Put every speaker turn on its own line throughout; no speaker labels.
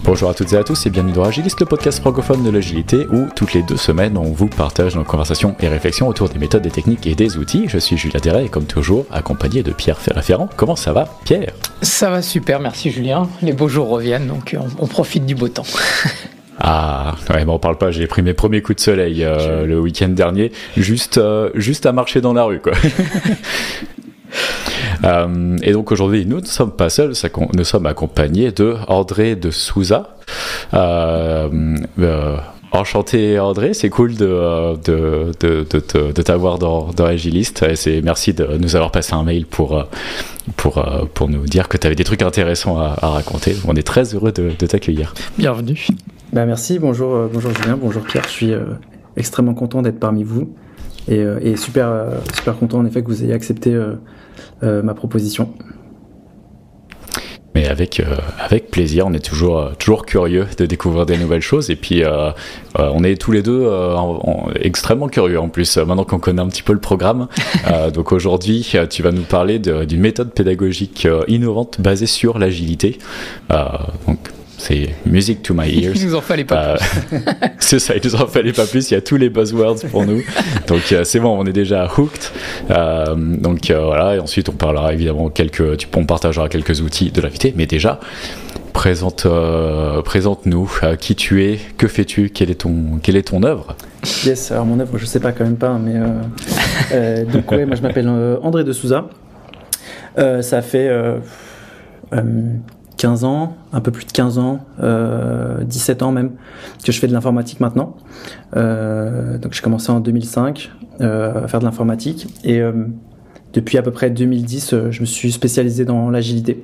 Bonjour à toutes et à tous et bienvenue dans Agiliste, le podcast francophone de l'agilité où toutes les 2 semaines on vous partage nos conversations et réflexions autour des méthodes, des techniques et des outils. Je suis Julien Terret et comme toujours accompagné de Pierre Ferrand. Comment ça va, Pierre ?
Ça va super, merci Julien. Les beaux jours reviennent donc on profite du beau temps.
Ah, ouais, mais on parle pas, j'ai pris mes premiers coups de soleil le week-end dernier, juste à marcher dans la rue, quoi. Et donc aujourd'hui, nous ne sommes pas seuls, nous sommes accompagnés de André de Souza. Enchanté André, c'est cool de t'avoir dans Agiliste. Et merci de nous avoir passé un mail pour nous dire que tu avais des trucs intéressants à raconter. On est très heureux de t'accueillir.
Bienvenue.
Merci, bonjour Julien, bonjour Pierre, je suis extrêmement content d'être parmi vous et super content en effet que vous ayez accepté ma proposition.
Mais avec plaisir, on est toujours curieux de découvrir des nouvelles choses et puis on est tous les deux extrêmement curieux en plus maintenant qu'on connaît un petit peu le programme. Donc aujourd'hui, tu vas nous parler d'une méthode pédagogique innovante basée sur l'agilité. Donc c'est music to my ears.
Il nous en fallait pas plus.
C'est ça, il nous en fallait pas plus. Il y a tous les buzzwords pour nous. Donc c'est bon, on est déjà hooked. Donc voilà, et ensuite on parlera évidemment on partagera quelques outils de l'invité. Mais déjà, présente-nous qui tu es, que fais-tu, quelle est ton œuvre.
Yes, alors mon œuvre, je sais pas quand même pas, mais donc ouais, moi je m'appelle André de Souza. Ça fait 15 ans, un peu plus de 15 ans, 17 ans même, que je fais de l'informatique maintenant. Donc j'ai commencé en 2005 à faire de l'informatique et depuis à peu près 2010, je me suis spécialisé dans l'agilité.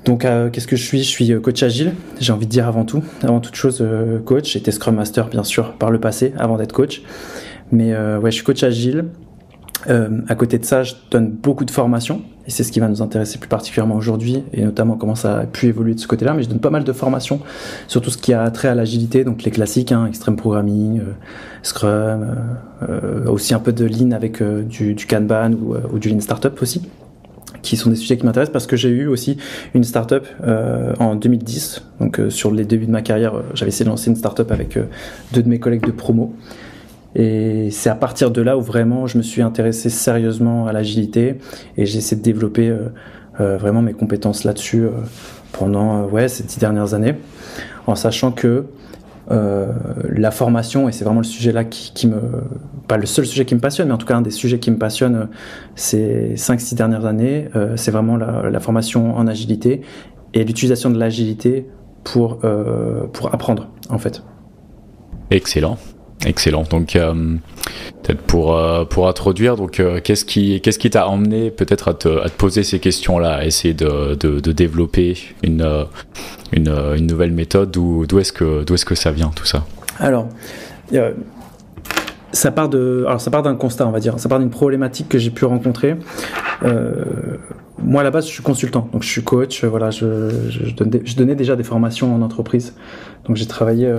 Donc qu'est-ce que je suis ? Je suis coach agile, j'ai envie de dire avant toute chose coach. J'étais Scrum Master bien sûr par le passé avant d'être coach. Mais ouais, je suis coach agile. À côté de ça, je donne beaucoup de formations et c'est ce qui va nous intéresser plus particulièrement aujourd'hui et notamment comment ça a pu évoluer de ce côté-là. Mais je donne pas mal de formations sur tout ce qui a trait à l'agilité, donc les classiques, Extreme Programming, Scrum, aussi un peu de Lean avec du Kanban ou du Lean Startup aussi, qui sont des sujets qui m'intéressent parce que j'ai eu aussi une startup en 2010. Donc sur les débuts de ma carrière, j'avais essayé de lancer une startup avec 2 de mes collègues de promo. Et c'est à partir de là où vraiment je me suis intéressé sérieusement à l'agilité et j'ai essayé de développer vraiment mes compétences là-dessus pendant ces 10 dernières années, en sachant que la formation, et c'est vraiment le sujet là pas le seul sujet qui me passionne, mais en tout cas un des sujets qui me passionne ces 5-6 dernières années, c'est vraiment la formation en agilité et l'utilisation de l'agilité pour apprendre en fait.
Excellent. Donc peut-être pour introduire, donc qu'est-ce qui t'a emmené peut-être à te poser ces questions-là, à essayer de développer une nouvelle méthode, d'où est-ce que ça vient tout ça ?
Alors ça part d'un constat, on va dire, ça part d'une problématique que j'ai pu rencontrer. Moi à la base je suis consultant, donc je suis coach, voilà, je donnais déjà des formations en entreprise. Donc j'ai travaillé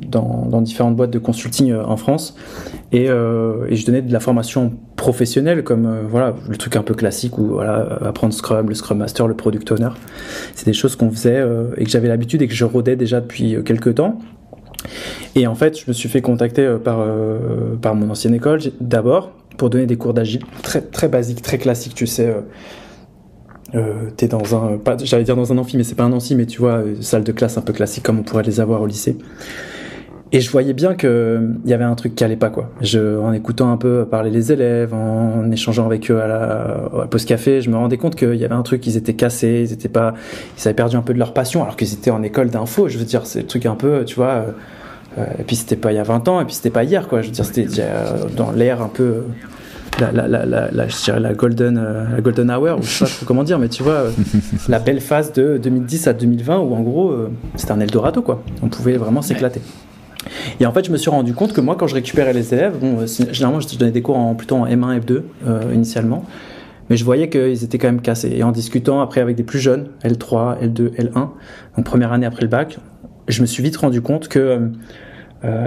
dans différentes boîtes de consulting en France et je donnais de la formation professionnelle comme voilà, le truc un peu classique où voilà, apprendre Scrum, le Scrum Master, le Product Owner. C'est des choses qu'on faisait et que j'avais l'habitude et que je rodais déjà depuis quelques temps. Et en fait, je me suis fait contacter par mon ancienne école d'abord pour donner des cours d'agile très très basiques, très classiques, tu sais. T'es dans j'allais dire dans un amphi, mais c'est pas un amphi, mais tu vois, salle de classe un peu classique comme on pourrait les avoir au lycée. Et je voyais bien que il y avait un truc qui allait pas, quoi. En écoutant un peu parler les élèves, en échangeant avec eux à la pause café, je me rendais compte qu'il y avait un truc, ils étaient cassés, ils avaient perdu un peu de leur passion, alors qu'ils étaient en école d'info. Je veux dire, c'est le truc un peu, tu vois. Et puis c'était pas il y a 20 ans, et puis c'était pas hier, quoi. Je veux dire, c'était dans l'ère un peu. Je dirais la golden hour, ou je sais pas trop comment dire, mais tu vois, la belle phase de 2010 à 2020 où en gros c'était un Eldorado, quoi. On pouvait vraiment s'éclater. Et en fait, je me suis rendu compte que moi, quand je récupérais les élèves, généralement je donnais des cours plutôt en M1, F2 initialement, mais je voyais qu'ils étaient quand même cassés. Et en discutant après avec des plus jeunes, L3, L2, L1, donc première année après le bac, je me suis vite rendu compte que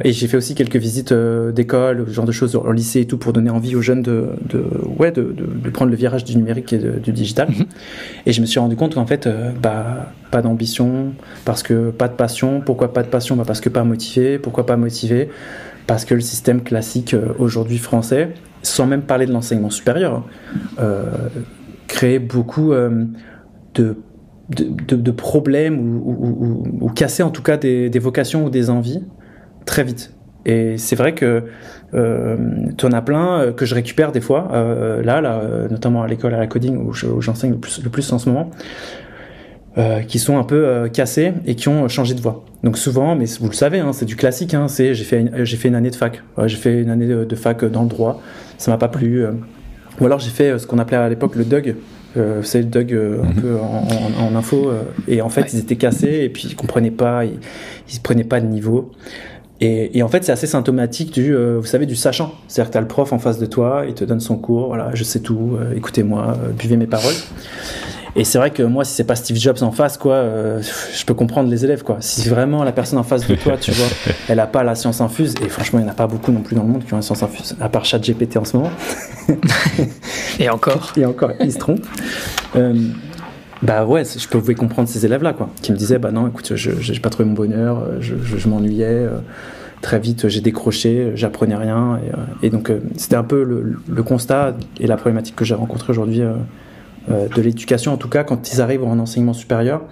Et j'ai fait aussi quelques visites d'école, ce genre de choses au lycée et tout, pour donner envie aux jeunes de prendre le virage du numérique et du digital. Et je me suis rendu compte qu'en fait, pas d'ambition, parce que pas de passion. Pourquoi pas de passion? Parce que pas motivé. Pourquoi pas motivé? Parce que le système classique aujourd'hui français, sans même parler de l'enseignement supérieur, crée beaucoup de problèmes ou casser en tout cas des vocations ou des envies très vite. Et c'est vrai que tu en as plein que je récupère des fois, notamment à l'école à la coding où j'enseigne le plus en ce moment, qui sont un peu cassés et qui ont changé de voie. Donc souvent, mais vous le savez, hein, c'est du classique, hein, j'ai fait une année de fac. J'ai fait une année de fac dans le droit, ça m'a pas plu. Ou alors j'ai fait ce qu'on appelait à l'époque le DUG. C'est le DUG un peu en info. Et en fait, ils étaient cassés et puis ils comprenaient pas, ils prenaient pas de niveau. Et en fait, c'est assez symptomatique vous savez, du sachant. C'est-à-dire que t'as le prof en face de toi, il te donne son cours, voilà, je sais tout, écoutez-moi, buvez mes paroles. Et c'est vrai que moi, si c'est pas Steve Jobs en face, je peux comprendre les élèves, quoi. Si vraiment la personne en face de toi, tu vois, elle a pas la science infuse, et franchement, il n'y en a pas beaucoup non plus dans le monde qui ont la science infuse, à part ChatGPT en ce moment.
Et encore.
Et encore, ils se trompent. Je pouvais comprendre ces élèves-là, quoi, qui me disaient, non, écoute, j'ai pas trouvé mon bonheur, je m'ennuyais, très vite j'ai décroché, j'apprenais rien, et donc c'était un peu le constat et la problématique que j'ai rencontrée aujourd'hui de l'éducation, en tout cas quand ils arrivent en enseignement supérieur.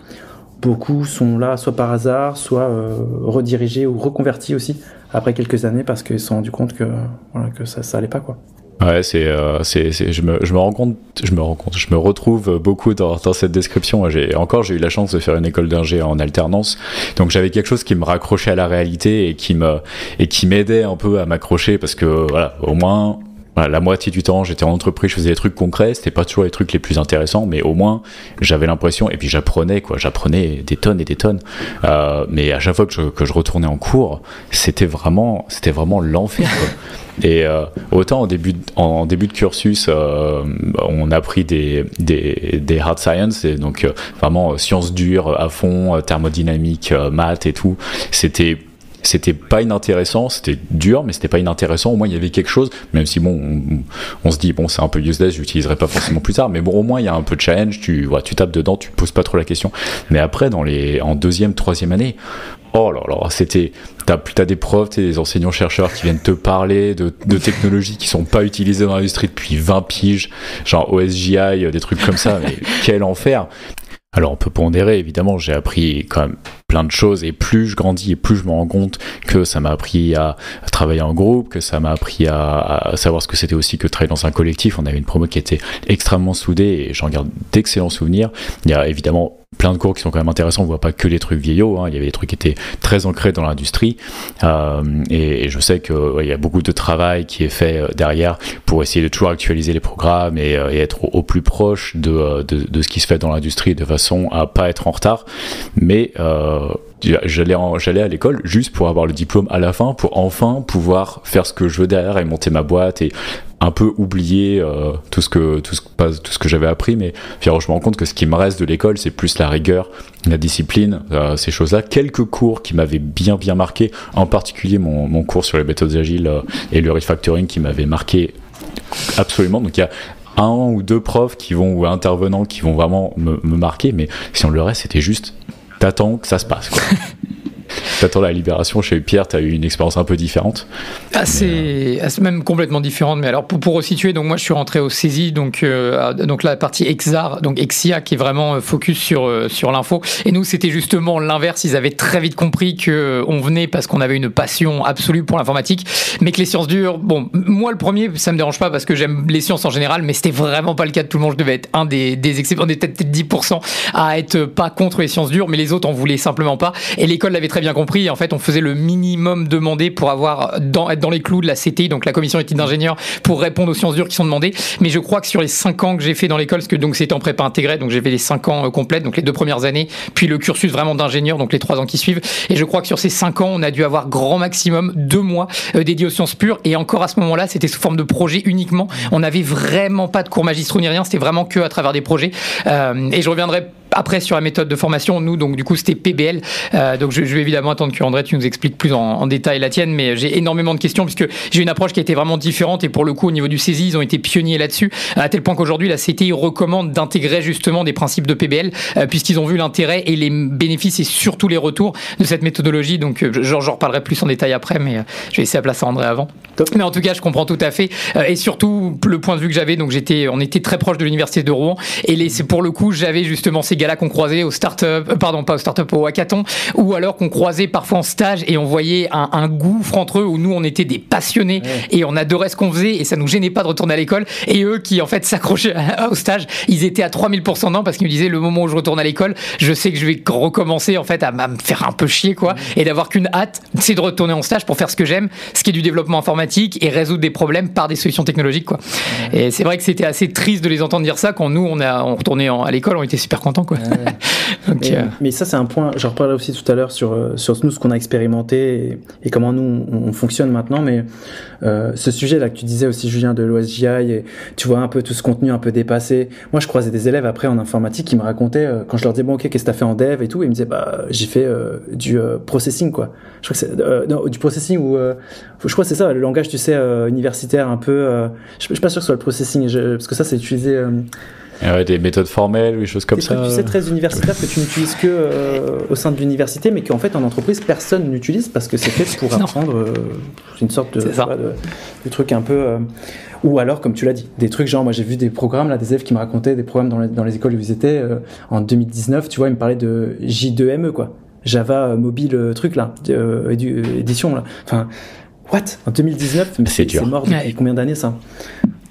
Beaucoup sont là soit par hasard, soit redirigés ou reconvertis aussi après quelques années parce qu'ils se sont rendus compte que ça allait pas, quoi.
Ouais, je me retrouve beaucoup dans cette description. J'ai eu la chance de faire une école d'ingé en alternance, donc j'avais quelque chose qui me raccrochait à la réalité et qui m'aidait un peu à m'accrocher parce que voilà, au moins. Voilà, la moitié du temps, j'étais en entreprise, je faisais des trucs concrets, c'était pas toujours les trucs les plus intéressants, mais au moins, j'avais l'impression, et puis j'apprenais des tonnes et des tonnes, mais à chaque fois que je retournais en cours, c'était vraiment l'enfer, quoi. Et autant en début de cursus, on a pris des hard science, et donc vraiment sciences dures à fond, thermodynamique, maths et tout, c'était pas inintéressant, c'était dur, mais c'était pas inintéressant. Au moins, il y avait quelque chose, même si on se dit, c'est un peu useless, j'utiliserai pas forcément plus tard, mais bon, au moins, il y a un peu de challenge, tu tapes dedans, tu poses pas trop la question. Mais après, en deuxième, troisième année, oh là là, t'as des profs, des enseignants-chercheurs qui viennent te parler de technologies qui sont pas utilisées dans l'industrie depuis 20 piges, genre OSGI, des trucs comme ça, mais quel enfer! Alors on peut pondérer, évidemment, j'ai appris quand même plein de choses, et plus je grandis et plus je me rends compte que ça m'a appris à travailler en groupe, que ça m'a appris à savoir ce que c'était aussi que de travailler dans un collectif. On avait une promo qui était extrêmement soudée et j'en garde d'excellents souvenirs. Il y a évidemment plein de cours qui sont quand même intéressants, on voit pas que les trucs vieillots, hein. Il y avait des trucs qui étaient très ancrés dans l'industrie, et je sais que il y a beaucoup de travail qui est fait derrière pour essayer de toujours actualiser les programmes et être au plus proche de ce qui se fait dans l'industrie de façon à pas être en retard, mais j'allais à l'école juste pour avoir le diplôme à la fin, pour enfin pouvoir faire ce que je veux derrière et monter ma boîte et un peu oublier tout ce que j'avais appris. Mais je me rends compte que ce qui me reste de l'école, c'est plus la rigueur, la discipline, ces choses-là. Quelques cours qui m'avaient bien marqué, en particulier mon cours sur les méthodes agiles et le refactoring qui m'avait marqué absolument. Donc il y a un ou deux profs ou intervenants qui vont vraiment me marquer, mais sinon le reste c'était juste t'attends que ça se passe, quoi. T'attends la libération. Chez Pierre, t'as eu une expérience un peu différente.
C'est même complètement différente. Mais alors, pour resituer, donc moi, je suis rentré au CESI, donc la partie EXAR, donc EXIA, qui est vraiment focus sur l'info. Et nous, c'était justement l'inverse. Ils avaient très vite compris qu'on venait parce qu'on avait une passion absolue pour l'informatique, mais que les sciences dures, bon, moi, le premier, ça me dérange pas parce que j'aime les sciences en général, mais c'était vraiment pas le cas de tout le monde. Je devais être un des exceptions, on était peut-être 10% à être pas contre les sciences dures, mais les autres en voulaient simplement pas. Et l'école l'avait très bien compris. En fait, on faisait le minimum demandé pour être dans les clous de la CTI, donc la commission d'éthique d'ingénieurs, pour répondre aux sciences dures qui sont demandées. Mais je crois que sur les 5 ans que j'ai fait dans l'école, parce que donc c'était en prépa intégrée, donc j'ai fait les 5 ans complètes, donc les 2 premières années, puis le cursus vraiment d'ingénieur, donc les 3 ans qui suivent. Et je crois que sur ces 5 ans, on a dû avoir grand maximum 2 mois dédiés aux sciences pures. Et encore à ce moment-là, c'était sous forme de projet uniquement. On n'avait vraiment pas de cours magistraux ni rien. C'était vraiment que à travers des projets. Et je reviendrai après sur la méthode de formation, nous donc du coup c'était PBL. Donc je vais évidemment attendre que André tu nous expliques plus en détail la tienne, mais j'ai énormément de questions puisque j'ai une approche qui a été vraiment différente et pour le coup au niveau du saisie ils ont été pionniers là-dessus à tel point qu'aujourd'hui la CTI recommande d'intégrer justement des principes de PBL puisqu'ils ont vu l'intérêt et les bénéfices et surtout les retours de cette méthodologie. Donc j'en reparlerai plus en détail après, mais je vais laisser la place à André avant. Top. Mais en tout cas je comprends tout à fait et surtout le point de vue que j'avais, donc on était très proche de l'université de Rouen et c'est pour le coup j'avais justement ces gars-là qu'on croisait au au hackathon, ou alors qu'on croisait parfois en stage et on voyait un gouffre entre eux où nous on était des passionnés et on adorait ce qu'on faisait et ça nous gênait pas de retourner à l'école, et eux qui en fait s'accrochaient au stage, ils étaient à 3000% dedans parce qu'ils me disaient le moment où je retourne à l'école je sais que je vais recommencer en fait à me faire un peu chier quoi, et d'avoir qu'une hâte c'est de retourner en stage pour faire ce que j'aime, ce qui est du développement informatique et résoudre des problèmes par des solutions technologiques quoi. Et c'est vrai que c'était assez triste de les entendre dire ça quand nous on retournait à l'école, on était super contents quoi. Donc,
mais ça c'est un point, j'en reparlerai aussi tout à l'heure sur nous ce qu'on a expérimenté et comment nous on fonctionne maintenant, mais ce sujet là que tu disais aussi Julien de l'OSJI, et tu vois un peu tout ce contenu un peu dépassé, moi je croisais des élèves après en informatique qui me racontaient quand je leur disais bon ok qu'est-ce que t'as fait en dev et tout, et ils me disaient bah j'ai fait du processing quoi, je crois que c'est non, du processing ou je crois que c'est ça le langage tu sais universitaire un peu je suis pas sûr que ce soit le processing parce que ça c'est utilisé
des méthodes formelles ou des choses comme ça.
Tu sais, très universitaire que tu n'utilises que au sein de l'université, mais qu'en fait en entreprise personne n'utilise parce que c'est fait pour apprendre une sorte de truc un peu. Ou alors, comme tu l'as dit, des trucs genre, moi j'ai vu des programmes, là, des élèves qui me racontaient des programmes dans les écoles où ils étaient en 2019, tu vois, ils me parlaient de J2ME, quoi. Java mobile truc là, édition là. Enfin, what ? En 2019, c'est mort depuis combien d'années ça ?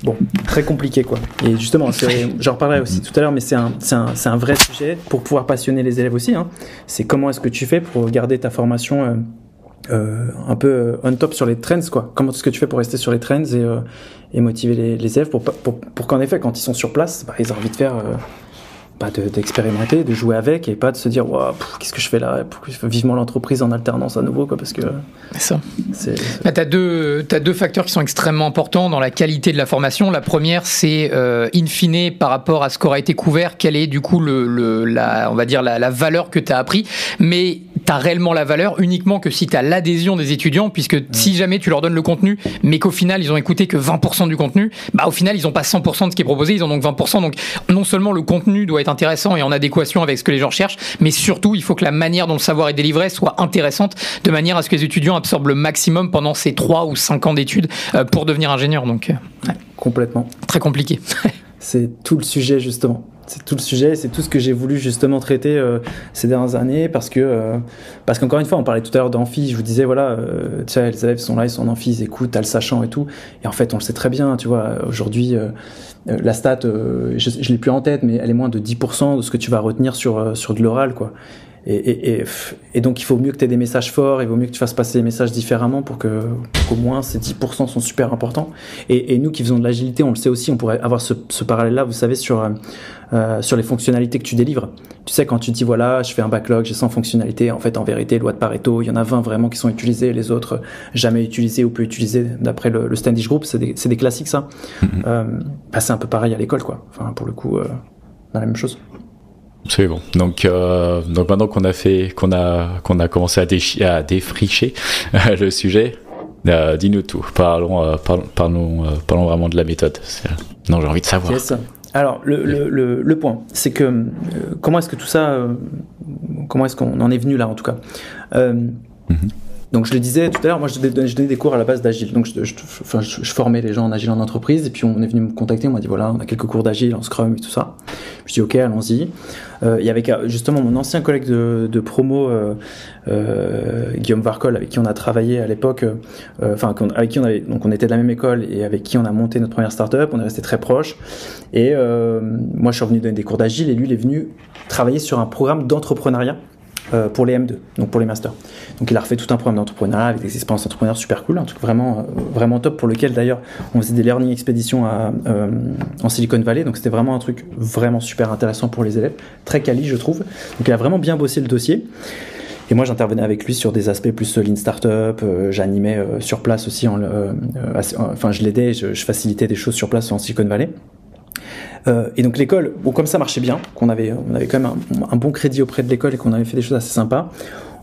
Bon, très compliqué quoi. Et justement, j'en reparlerai aussi tout à l'heure, mais c'est un vrai sujet pour pouvoir passionner les élèves aussi. Hein. C'est comment est-ce que tu fais pour garder ta formation un peu on top sur les trends quoi. Comment est-ce que tu fais pour rester sur les trends et motiver les élèves pour qu'en effet, quand ils sont sur place, ils aient envie de faire d'expérimenter, de jouer avec et pas de se dire wow, qu'est-ce que je fais là, vivement l'entreprise en alternance à nouveau quoi, parce que
c'est ça. T'as deux facteurs qui sont extrêmement importants dans la qualité de la formation. La première c'est in fine par rapport à ce qu'aura été couvert, quelle est du coup on va dire la valeur que t'as appris, mais t'as réellement la valeur uniquement que si t'as l'adhésion des étudiants, puisque si jamais tu leur donnes le contenu mais qu'au final ils ont écouté que 20% du contenu, au final ils ont pas 100% de ce qui est proposé, ils ont donc 20%. Donc non seulement le contenu doit être intéressant et en adéquation avec ce que les gens recherchent, mais surtout il faut que la manière dont le savoir est délivré soit intéressante de manière à ce que les étudiants absorbent le maximum pendant ces 3 ou 5 ans d'études pour devenir ingénieur. Donc
complètement
très compliqué.
C'est tout le sujet justement. C'est tout le sujet, c'est tout ce que j'ai voulu justement traiter ces dernières années parce qu'encore une fois, on parlait tout à l'heure d'amphi, je vous disais voilà, tu sais, les élèves sont là, ils sont en amphi, ils écoutent, t'as le sachant et tout, et en fait on le sait très bien, tu vois, aujourd'hui la stat, je l'ai plus en tête, mais elle est moins de 10% de ce que tu vas retenir sur de l'oral quoi. Et donc il faut mieux que tu aies des messages forts, il vaut mieux que tu fasses passer les messages différemment pour qu'au moins ces 10% sont super importants. Et nous qui faisons de l'agilité, on le sait aussi, on pourrait avoir ce parallèle-là, vous savez, sur les fonctionnalités que tu délivres. Tu sais, quand tu dis voilà, je fais un backlog, j'ai 100 fonctionnalités, en fait en vérité, loi de Pareto, il y en a 20 vraiment qui sont utilisées, les autres jamais utilisées ou peu utilisées d'après le Standish Group, c'est des classiques ça. C'est un peu pareil à l'école quoi, enfin pour le coup, dans la même chose.
C'est bon. Donc maintenant qu'on a commencé à défricher le sujet, dis-nous tout. Parlons vraiment de la méthode. Non, j'ai envie de savoir.
Yes. Alors le point, c'est que comment est-ce que tout ça, comment est-ce qu'on en est venu là en tout cas. Donc je le disais tout à l'heure, moi je donnais des cours à la base d'Agile, donc je formais les gens en Agile en entreprise, et puis on est venu me contacter, on m'a dit voilà, on a quelques cours d'Agile en Scrum et tout ça. Je dis ok, allons-y. Il y avait justement mon ancien collègue de promo, Guillaume Varcol, avec qui on a travaillé à l'époque, avec qui on était de la même école et avec qui on a monté notre première startup, on est resté très proches. Et moi je suis revenu donner des cours d'Agile et lui il est venu travailler sur un programme d'entrepreneuriat pour les M2, donc pour les masters. Donc il a refait tout un programme d'entrepreneuriat avec des expériences d'entrepreneurs super cool, un truc vraiment top, pour lequel d'ailleurs on faisait des learning expéditions en Silicon Valley, donc c'était vraiment un truc vraiment super intéressant pour les élèves, très quali je trouve. Donc il a vraiment bien bossé le dossier. Et moi j'intervenais avec lui sur des aspects plus lean startup, j'animais sur place aussi, je l'aidais, je facilitais des choses sur place en Silicon Valley. Et donc l'école, bon, comme ça marchait bien, on avait quand même un bon crédit auprès de l'école et qu'on avait fait des choses assez sympas,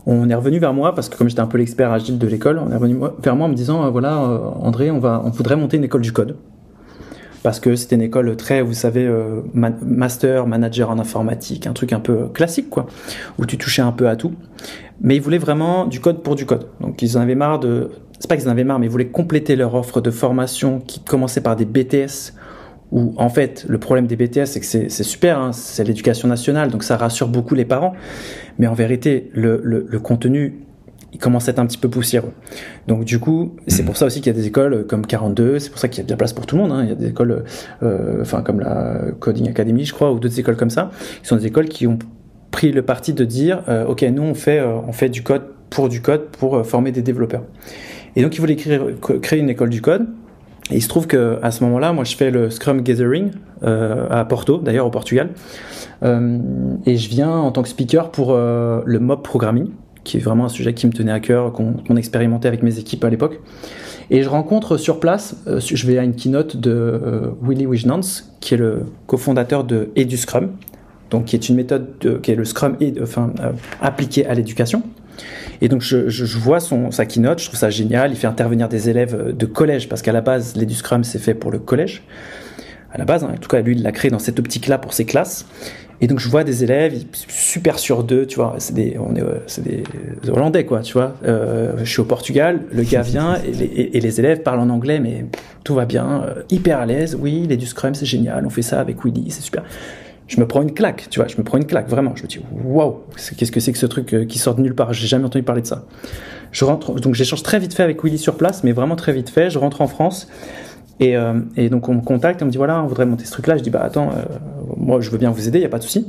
on est revenu vers moi, parce que comme j'étais un peu l'expert agile de l'école, on est revenu vers moi en me disant, voilà, André, on voudrait monter une école du code. Parce que c'était une école très, vous savez, master, manager en informatique, un truc un peu classique, quoi, où tu touchais un peu à tout. Mais ils voulaient vraiment du code pour du code. Donc ils en avaient marre c'est pas qu'ils en avaient marre, mais ils voulaient compléter leur offre de formation qui commençait par des BTS, où en fait le problème des BTS c'est que c'est super, hein, c'est l'éducation nationale, donc ça rassure beaucoup les parents, mais en vérité le contenu il commence à être un petit peu poussiéreux. Donc du coup c'est pour ça aussi qu'il y a des écoles comme 42, c'est pour ça qu'il y a bien place pour tout le monde, hein. Il y a des écoles comme la Coding Academy je crois, ou d'autres écoles comme ça, qui sont des écoles qui ont pris le parti de dire ok, nous on fait du code pour former des développeurs. Et donc ils voulaient créer une école du code. Et il se trouve qu'à ce moment-là, moi je fais le Scrum Gathering à Porto, d'ailleurs au Portugal, et je viens en tant que speaker pour le mob programming, qui est vraiment un sujet qui me tenait à cœur, qu'on expérimentait avec mes équipes à l'époque. Et je rencontre sur place, je vais à une keynote de Willy Wijnants, qui est le cofondateur de EduScrum, donc qui est une méthode qui est le Scrum appliqué à l'éducation. Et donc je vois sa keynote, je trouve ça génial, il fait intervenir des élèves de collège, parce qu'à la base l'EduScrum c'est fait pour le collège, à la base, hein, en tout cas lui il l'a créé dans cette optique-là pour ses classes. Et donc je vois des élèves super sûrs d'eux, tu vois, c'est des Hollandais quoi, tu vois. Je suis au Portugal, le gars vient et les élèves parlent en anglais, mais tout va bien, hyper à l'aise. Oui, l'EduScrum c'est génial, on fait ça avec Willy, c'est super. Je me prends une claque, tu vois, vraiment. Je me dis, waouh, qu'est-ce que c'est que ce truc qui sort de nulle part? J'ai jamais entendu parler de ça. Je rentre, donc j'échange très vite fait avec Willy sur place, mais vraiment très vite fait. Je rentre en France et donc on me contacte, on me dit, voilà, on voudrait monter ce truc-là. Je dis, bah attends, moi je veux bien vous aider, il n'y a pas de souci.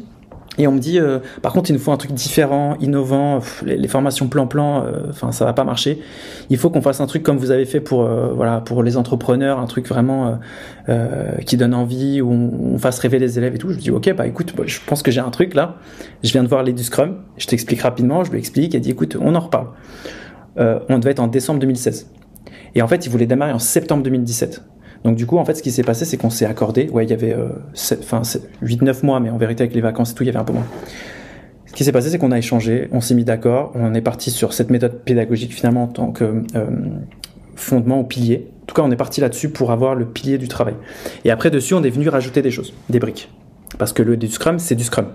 Et on me dit, par contre, il nous faut un truc différent, innovant, les formations plan-plan, ça va pas marcher. Il faut qu'on fasse un truc comme vous avez fait pour les entrepreneurs, un truc vraiment qui donne envie, où on fasse rêver les élèves et tout. Je dis, ok, bah écoute, je pense que j'ai un truc là. Je viens de voir l'EduScrum, je t'explique rapidement, je lui explique, elle dit, écoute, on en reparle. On devait être en décembre 2016. Et en fait, il voulait démarrer en septembre 2017. Donc du coup, en fait, ce qui s'est passé, c'est qu'on s'est accordé. Ouais, il y avait 8-9 mois, mais en vérité, avec les vacances et tout, il y avait un peu moins. Ce qui s'est passé, c'est qu'on a échangé, on s'est mis d'accord, on est parti sur cette méthode pédagogique finalement en tant que fondement ou pilier. En tout cas, on est parti là-dessus pour avoir le pilier du travail. Et après, dessus, on est venu rajouter des choses, des briques. Parce que du Scrum, c'est du Scrum.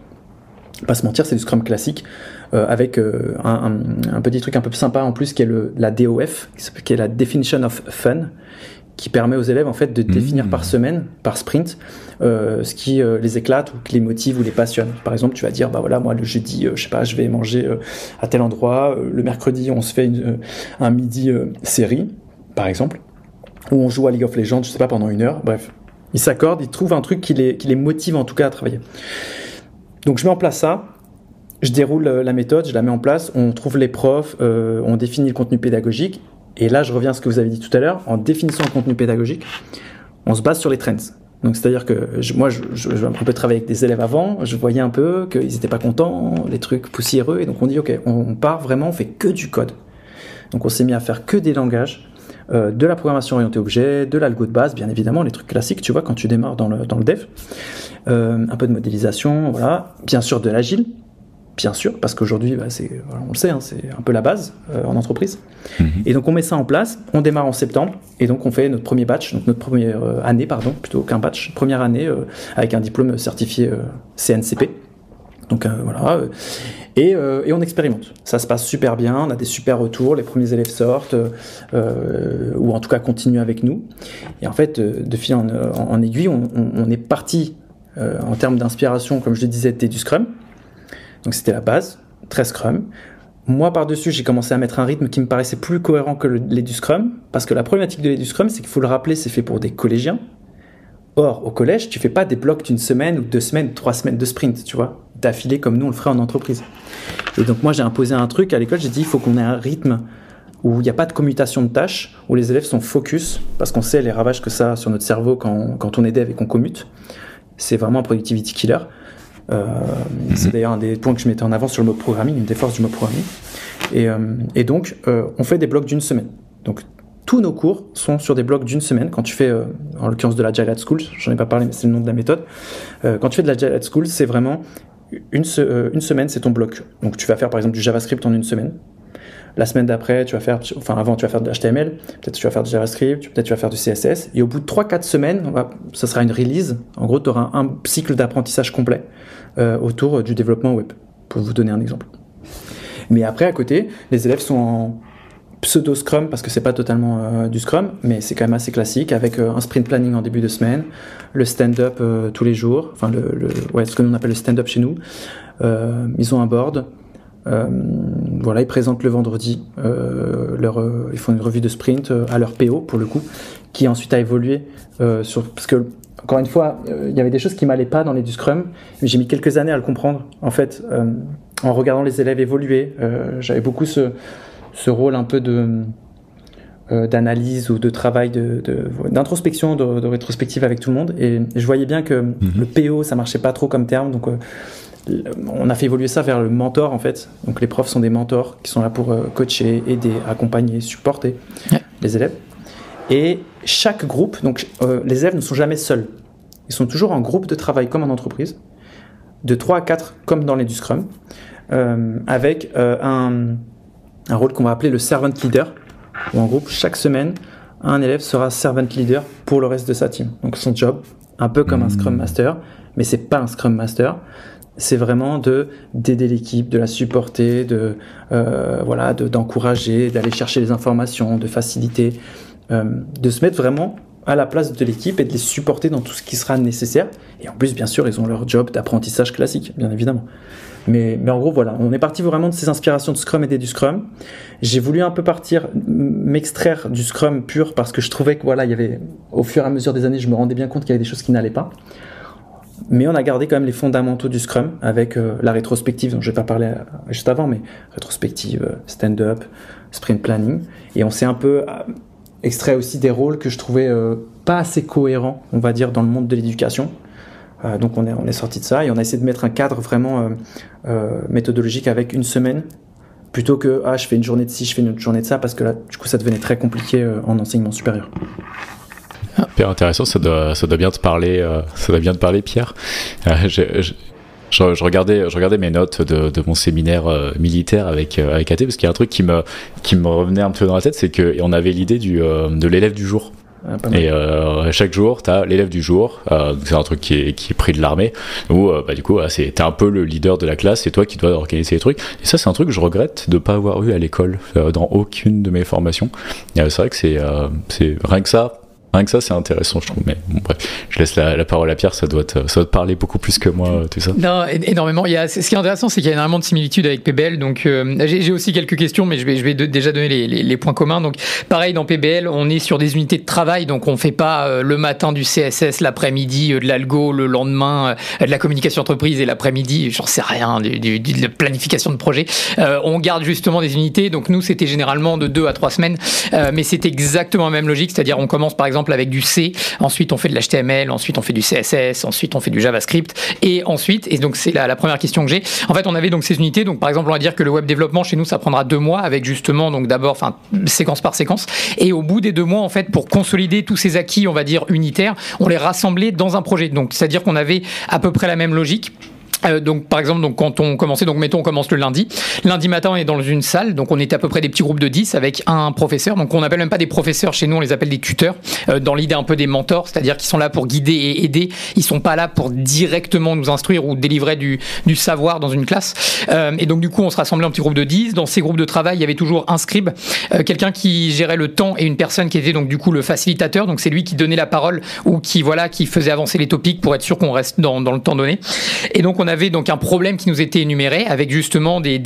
Pas se mentir, c'est du Scrum classique, avec un petit truc un peu plus sympa en plus, qui est la DOF, qui est la Definition of Fun, qui permet aux élèves en fait de définir par semaine, par sprint, ce qui les éclate ou qui les motive ou les passionne. Par exemple, tu vas dire bah voilà, moi le jeudi, je sais pas, je vais manger à tel endroit. Le mercredi, on se fait un midi série, par exemple, où on joue à League of Legends, je sais pas, pendant 1 heure. Bref, ils s'accordent, ils trouvent un truc qui les motive en tout cas à travailler. Donc je mets en place ça. Je déroule la méthode, je la mets en place. On trouve les profs, on définit le contenu pédagogique. Et là, je reviens à ce que vous avez dit tout à l'heure, en définissant le contenu pédagogique, on se base sur les trends. Donc, c'est-à-dire que moi, on peut travailler avec des élèves avant, je voyais un peu qu'ils n'étaient pas contents, les trucs poussiéreux, et donc on dit, ok, on part vraiment, on fait que du code. Donc, on s'est mis à faire que des langages, de la programmation orientée objet, de l'algo de base, bien évidemment, les trucs classiques, tu vois, quand tu démarres dans le dev, un peu de modélisation, voilà, bien sûr de l'agile, bien sûr, parce qu'aujourd'hui, on le sait, hein, c'est un peu la base en entreprise. Et donc, on met ça en place, on démarre en septembre, et donc on fait notre premier batch, donc notre première année, plutôt qu'un batch, première année avec un diplôme certifié CNCP. Donc voilà, et on expérimente. Ça se passe super bien, on a des super retours, les premiers élèves sortent, ou en tout cas continuent avec nous. Et en fait, de fil en aiguille, on est parti en termes d'inspiration, comme je le disais, du Scrum. Donc c'était la base, très Scrum. Moi, par-dessus, j'ai commencé à mettre un rythme qui me paraissait plus cohérent que l'EduScrum, parce que la problématique de l'EduScrum, c'est qu'il faut le rappeler, c'est fait pour des collégiens. Or, au collège, tu fais pas des blocs d'1 semaine ou 2 semaines, 3 semaines de sprint, tu vois, d'affilée comme nous on le ferait en entreprise. Et donc moi, j'ai imposé un truc à l'école, j'ai dit, il faut qu'on ait un rythme où il n'y a pas de commutation de tâches, où les élèves sont focus, parce qu'on sait les ravages que ça a sur notre cerveau quand on est dev et qu'on commute. C'est vraiment un productivity killer. C'est d'ailleurs un des points que je mettais en avant sur le mode programming, une des forces du mode programming. Et donc, on fait des blocs d'1 semaine. Donc, tous nos cours sont sur des blocs d'une semaine. Quand tu fais, en l'occurrence de l'Agile at School, j'en ai pas parlé, mais c'est le nom de la méthode. Quand tu fais de l'Agile at School, c'est vraiment une semaine, c'est ton bloc. Donc tu vas faire par exemple du JavaScript en une semaine. La semaine d'après, avant tu vas faire de l'HTML, peut-être tu vas faire du JavaScript, peut-être tu vas faire du CSS. Et au bout de 3-4 semaines, ça sera une release. En gros, tu auras un cycle d'apprentissage complet autour du développement web, pour vous donner un exemple. Mais après, à côté, les élèves sont en pseudo-scrum, parce que c'est pas totalement du scrum, mais c'est quand même assez classique, avec un sprint planning en début de semaine, le stand-up tous les jours, enfin ce que l'on appelle le stand-up chez nous. Ils ont un board, ils présentent le vendredi, ils font une revue de sprint à leur PO pour le coup, qui ensuite a évolué parce que encore une fois, il y avait des choses qui m'allaient pas dans les du scrum, mais j'ai mis quelques années à le comprendre. En fait, en regardant les élèves évoluer, j'avais beaucoup ce rôle un peu d'analyse ou de travail, d'introspection, de rétrospective avec tout le monde. Et je voyais bien que le PO, ça marchait pas trop comme terme. Donc, on a fait évoluer ça vers le mentor, en fait. Donc, les profs sont des mentors qui sont là pour coacher, aider, accompagner, supporter les élèves. Et chaque groupe, donc les élèves ne sont jamais seuls. Ils sont toujours en groupe de travail comme en entreprise, de 3 à 4 comme dans les du Scrum, avec un rôle qu'on va appeler le servant leader, où en groupe, chaque semaine, un élève sera servant leader pour le reste de sa team. Donc son job, un peu comme un Scrum Master, mais c'est pas un Scrum Master, c'est vraiment d'aider l'équipe, de la supporter, d'encourager, d'aller chercher les informations, de faciliter, de se mettre vraiment à la place de l'équipe et de les supporter dans tout ce qui sera nécessaire. Et en plus, bien sûr, ils ont leur job d'apprentissage classique, bien évidemment. Mais en gros, voilà, on est parti vraiment de ces inspirations de Scrum et du Scrum. J'ai voulu un peu m'extraire du Scrum pur parce que je trouvais que il y avait, au fur et à mesure des années, je me rendais bien compte qu'il y avait des choses qui n'allaient pas. Mais on a gardé quand même les fondamentaux du Scrum avec la rétrospective dont je vais pas parler juste avant, mais rétrospective, stand-up, sprint planning. Et on s'est un peu extrait aussi des rôles que je trouvais pas assez cohérents, on va dire, dans le monde de l'éducation. Donc on est sorti de ça et on a essayé de mettre un cadre vraiment méthodologique avec une semaine plutôt que je fais une journée de ci, je fais une autre journée de ça, parce que là du coup ça devenait très compliqué en enseignement supérieur.
Hyper intéressant, ça doit bien te parler, Pierre. Je regardais mes notes de mon séminaire militaire avec AT, parce qu'il y a un truc qui me revenait un peu dans la tête, c'est qu'on avait l'idée de l'élève du jour. Et chaque jour t'as l'élève du jour, c'est un truc qui est pris de l'armée, où du coup t'es un peu le leader de la classe, c'est toi qui dois organiser les trucs. Et ça, c'est un truc que je regrette de pas avoir eu à l'école, dans aucune de mes formations. Et c'est vrai que c'est rien que ça, c'est intéressant, je trouve. Mais bon, bref, je laisse la parole à Pierre, ça doit te parler beaucoup plus que moi, tout ça.
Non, énormément. Ce qui est intéressant, c'est qu'il y a énormément de similitudes avec PBL. Donc, j'ai aussi quelques questions, mais je vais déjà donner les points communs. Donc, pareil, dans PBL, on est sur des unités de travail. Donc, on fait pas le matin du CSS, l'après-midi de l'algo, le lendemain de la communication entreprise et l'après-midi, j'en sais rien, de la planification de projet. On garde justement des unités. Donc, nous, c'était généralement de 2 à 3 semaines. Mais c'est exactement la même logique. C'est-à-dire, on commence par exemple avec du C, ensuite on fait de l'HTML, ensuite on fait du CSS, ensuite on fait du JavaScript, et donc c'est la première question que j'ai. En fait, on avait donc ces unités, donc par exemple on va dire que le web développement chez nous ça prendra 2 mois, avec justement donc d'abord séquence par séquence, et au bout des 2 mois en fait, pour consolider tous ces acquis on va dire unitaires, on les rassemblait dans un projet. Donc c'est à dire qu'on avait à peu près la même logique. Donc par exemple, quand on commençait, donc mettons on commence le lundi matin, on est dans une salle, donc on était à peu près des petits groupes de 10 avec un professeur, donc on appelle même pas des professeurs chez nous, on les appelle des tuteurs, dans l'idée un peu des mentors, c'est-à-dire qu'ils sont là pour guider et aider, ils sont pas là pour directement nous instruire ou délivrer du savoir dans une classe. Et donc du coup on se rassemblait en petits groupes de 10, dans ces groupes de travail il y avait toujours un scribe, quelqu'un qui gérait le temps, et une personne qui était donc du coup le facilitateur, donc c'est lui qui donnait la parole ou qui faisait avancer les topics pour être sûr qu'on reste dans le temps donné. Et donc on avait donc un problème qui nous était énuméré avec justement des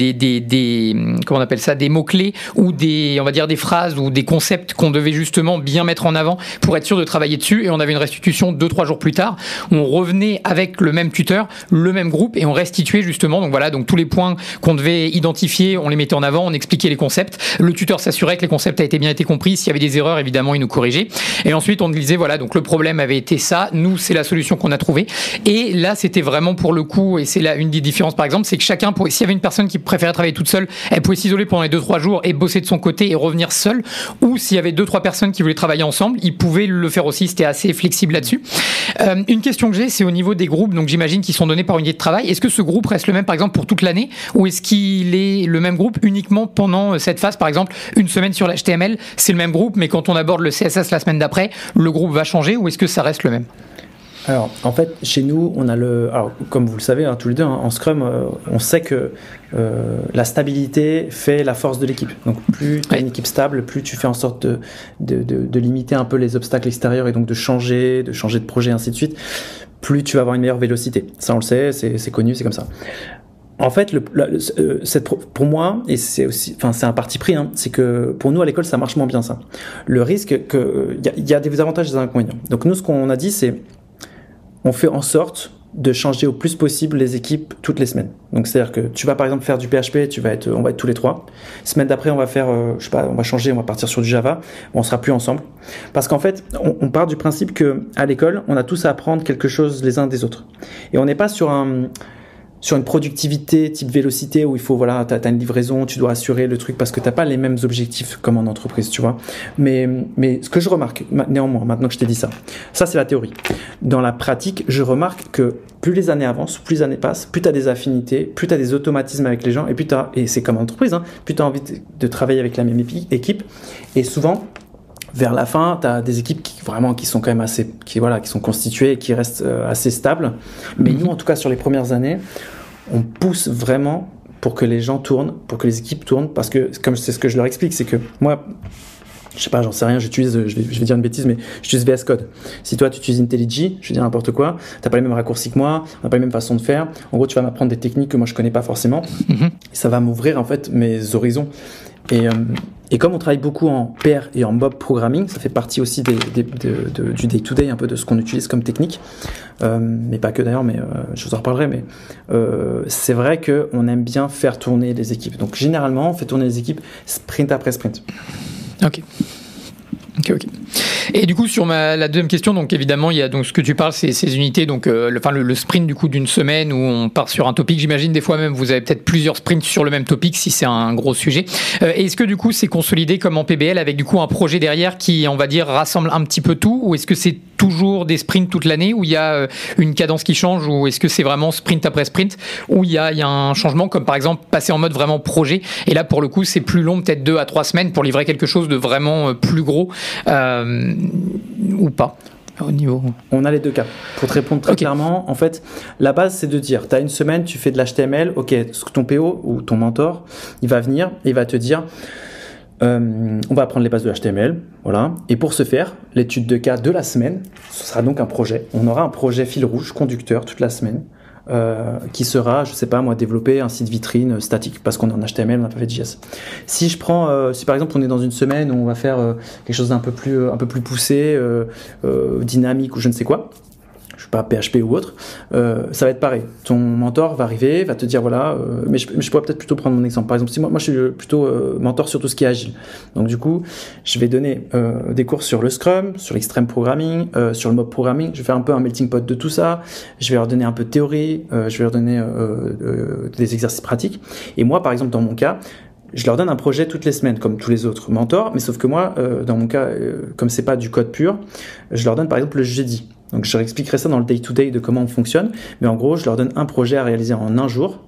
comment on appelle ça, des mots-clés ou on va dire des phrases ou des concepts qu'on devait justement bien mettre en avant pour être sûr de travailler dessus. Et on avait une restitution 2-3 jours plus tard où on revenait avec le même tuteur, le même groupe, et on restituait justement donc tous les points qu'on devait identifier, on les mettait en avant, on expliquait les concepts. Le tuteur s'assurait que les concepts avaient bien été compris. S'il y avait des erreurs, évidemment, il nous corrigeait. Et ensuite, on disait donc le problème avait été ça. Nous, c'est la solution qu'on a trouvée. Et là, c'était vraiment pour le coup coup, et c'est là une des différences par exemple, c'est que chacun, s'il y avait une personne qui préférait travailler toute seule, elle pouvait s'isoler pendant les 2-3 jours et bosser de son côté et revenir seule, ou s'il y avait 2-3 personnes qui voulaient travailler ensemble, ils pouvaient le faire aussi, c'était assez flexible là-dessus. Une question que j'ai, c'est au niveau des groupes, donc j'imagine qu'ils sont donnés par unité de travail. Est-ce que ce groupe reste le même par exemple pour toute l'année, ou est-ce qu'il est le même groupe uniquement pendant cette phase, par exemple une semaine sur l'HTML, c'est le même groupe, mais quand on aborde le CSS la semaine d'après, le groupe va changer, ou est-ce que ça reste le même?
Alors, en fait, chez nous, on a alors, comme vous le savez, tous les deux, en Scrum, on sait que la stabilité fait la force de l'équipe. Donc, plus tu as une équipe stable, plus tu fais en sorte de limiter un peu les obstacles extérieurs et donc de changer de projet, ainsi de suite, plus tu vas avoir une meilleure vélocité. Ça, on le sait, c'est connu, c'est comme ça. En fait, pour moi, et c'est aussi, c'est un parti pris, c'est que pour nous à l'école, ça marche moins bien ça. Le risque il y a des avantages et des inconvénients. Donc nous, ce qu'on a dit, c'est on fait en sorte de changer au plus possible les équipes toutes les semaines. Donc c'est-à-dire que tu vas par exemple faire du PHP, on va être tous les 3. Semaine d'après, on va faire, on va changer, on va partir sur du Java. On sera plus ensemble. Parce qu'en fait, on part du principe que à l'école, on a tous à apprendre quelque chose les uns des autres. Et on n'est pas sur une productivité type vélocité où il faut, t'as une livraison, tu dois assurer le truc parce que t'as pas les mêmes objectifs comme en entreprise, tu vois. Mais ce que je remarque, néanmoins, maintenant que je t'ai dit ça c'est la théorie. Dans la pratique, je remarque que plus les années avancent, plus les années passent, plus t'as des affinités, plus t'as des automatismes avec les gens, et c'est comme en entreprise, plus t'as envie de travailler avec la même équipe, et souvent, vers la fin, tu as des équipes qui sont quand même qui sont constituées et qui restent assez stables. Mais nous, en tout cas, sur les premières années, on pousse vraiment pour que les gens tournent, pour que les équipes tournent, parce que, comme c'est ce que je leur explique, c'est que moi, je sais pas, j'en sais rien, je vais dire une bêtise, mais j'utilise VS Code. Si toi, tu utilises IntelliJ, je vais dire n'importe quoi, t'as pas les mêmes raccourcis que moi, on n'a pas les mêmes façons de faire. En gros, tu vas m'apprendre des techniques que moi, je connais pas forcément. Et ça va m'ouvrir, en fait, mes horizons. Et comme on travaille beaucoup en pair et en mob programming, ça fait partie aussi du day-to-day, un peu de ce qu'on utilise comme technique, mais pas que d'ailleurs, mais je vous en reparlerai, mais c'est vrai qu'on aime bien faire tourner les équipes. Donc généralement, on fait tourner les équipes sprint après sprint.
Ok. Et du coup, sur la deuxième question, donc évidemment, il y a donc ce que tu parles, c'est ces unités, donc le sprint du coup d'une semaine où on part sur un topic. J'imagine des fois même vous avez peut-être plusieurs sprints sur le même topic si c'est un gros sujet. Et est-ce que du coup c'est consolidé comme en PBL avec du coup un projet derrière qui, on va dire, rassemble un petit peu tout, ou est-ce que c'est toujours des sprints toute l'année où il y a une cadence qui change, ou est-ce que c'est vraiment sprint après sprint où il y a un changement, comme par exemple passer en mode vraiment projet, et là pour le coup c'est plus long, peut-être 2 à 3 semaines pour livrer quelque chose de vraiment plus gros, ou pas au niveau...
On a les deux cas. Pour te répondre très clairement, en fait, la base, c'est de dire, tu as une semaine, tu fais de l'HTML, ok, ton PO ou ton mentor, il va venir et il va te dire, on va apprendre les bases de HTML, voilà. Et pour ce faire, l'étude de cas de la semaine, ce sera donc un projet. On aura un projet fil rouge, conducteur, toute la semaine, qui sera, je sais pas moi, développer un site vitrine statique, parce qu'on est en HTML, on n'a pas fait de JS. Si je prends, si par exemple on est dans une semaine où on va faire quelque chose d'un peu plus poussé, dynamique ou je ne sais quoi, je sais pas, PHP ou autre, ça va être pareil. Ton mentor va arriver, va te dire voilà, mais je pourrais peut-être plutôt prendre mon exemple. Par exemple, si moi je suis plutôt mentor sur tout ce qui est agile. Donc du coup, je vais donner des cours sur le Scrum, sur l'extreme programming, sur le mob programming. Je vais faire un peu un melting pot de tout ça. Je vais leur donner un peu de théorie, je vais leur donner des exercices pratiques. Et moi, par exemple, dans mon cas, je leur donne un projet toutes les semaines, comme tous les autres mentors, mais sauf que moi, dans mon cas, comme c'est pas du code pur, je leur donne par exemple le jeudi. Donc je leur expliquerai ça dans le day-to-day de comment on fonctionne, mais en gros, je leur donne un projet à réaliser en un jour,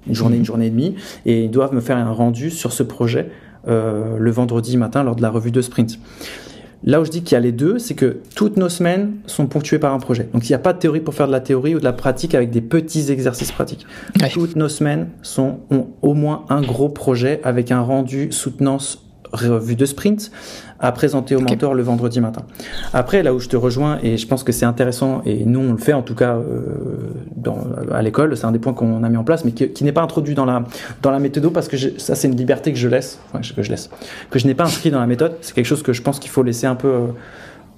une journée et demie, et ils doivent me faire un rendu sur ce projet le vendredi matin lors de la revue de sprint. Là où je dis qu'il y a les deux, c'est que toutes nos semaines sont ponctuées par un projet. Donc il n'y a pas de théorie pour faire de la théorie ou de la pratique avec des petits exercices pratiques. Ouais. Toutes nos semaines ont au moins un gros projet avec un rendu soutenance revue de sprint à présenter au mentor le vendredi matin. Après, là où je te rejoins, et je pense que c'est intéressant, et nous on le fait en tout cas à l'école, c'est un des points qu'on a mis en place, mais qui n'est pas introduit dans la méthode, parce que ça c'est une liberté que je n'ai pas inscrit dans la méthode. C'est quelque chose que je pense qu'il faut laisser un peu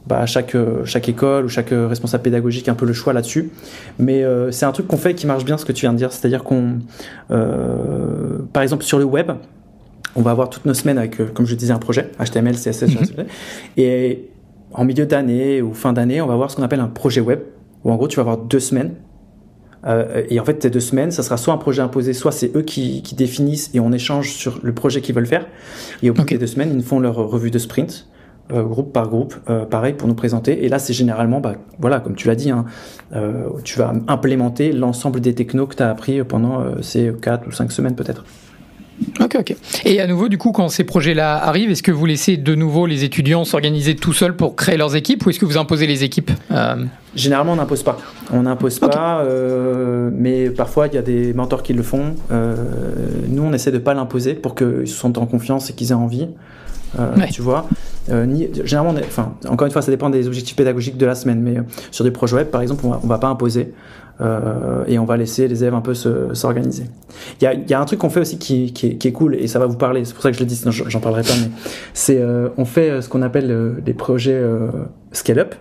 à chaque école ou chaque responsable pédagogique un peu le choix là-dessus. Mais c'est un truc qu'on fait qui marche bien, ce que tu viens de dire, c'est-à-dire qu'on par exemple sur le web, on va avoir toutes nos semaines avec, comme je disais, un projet HTML, CSS, et en milieu d'année ou fin d'année, on va avoir ce qu'on appelle un projet web, où en gros tu vas avoir 2 semaines Et en fait, ces 2 semaines, ça sera soit un projet imposé, soit c'est eux qui définissent et on échange sur le projet qu'ils veulent faire. Et au bout des 2 semaines, ils nous font leur revue de sprint, groupe par groupe, pareil, pour nous présenter. Et là, c'est généralement, voilà, comme tu l'as dit, tu vas implémenter l'ensemble des technos que tu as appris pendant ces 4 ou 5 semaines peut-être.
Ok. Et à nouveau, du coup, quand ces projets-là arrivent, est-ce que vous laissez de nouveau les étudiants s'organiser tout seuls pour créer leurs équipes ou est-ce que vous imposez les équipes
Généralement, on n'impose pas. On n'impose pas, mais parfois, il y a des mentors qui le font. Nous, on essaie de ne pas l'imposer pour qu'ils se sentent en confiance et qu'ils aient envie. Tu vois, généralement, encore une fois, ça dépend des objectifs pédagogiques de la semaine, mais sur des projets web, par exemple, on va pas imposer et on va laisser les élèves un peu s'organiser. Il y a un truc qu'on fait aussi qui est cool et ça va vous parler. C'est pour ça que je le dis, sinon j'en parlerai pas. Mais c'est on fait ce qu'on appelle des projets scale up.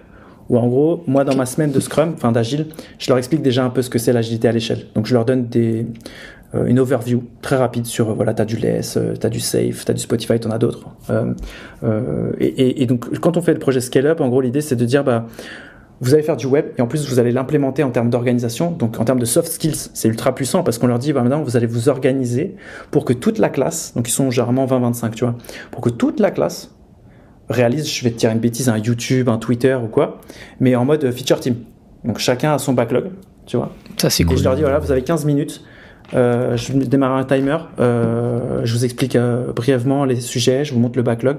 Où en gros, moi dans ma semaine de Scrum, d'Agile, je leur explique déjà un peu ce que c'est l'agilité à l'échelle. Donc je leur donne une overview très rapide sur, voilà, t'as du Less, t'as du Safe, t'as du Spotify, t'en as d'autres. Et donc quand on fait le projet Scale Up, en gros l'idée c'est de dire, vous allez faire du web et en plus vous allez l'implémenter en termes d'organisation, donc en termes de soft skills, c'est ultra puissant parce qu'on leur dit, maintenant vous allez vous organiser pour que toute la classe, donc ils sont généralement 20-25, tu vois, pour que toute la classe réalise, je vais te dire une bêtise, un YouTube, un Twitter ou quoi, mais en mode feature team. Donc chacun a son backlog, tu vois. Ça c'est cool. Et je leur dis, voilà, vous avez 15 minutes, je vais démarrer un timer, je vous explique brièvement les sujets, je vous montre le backlog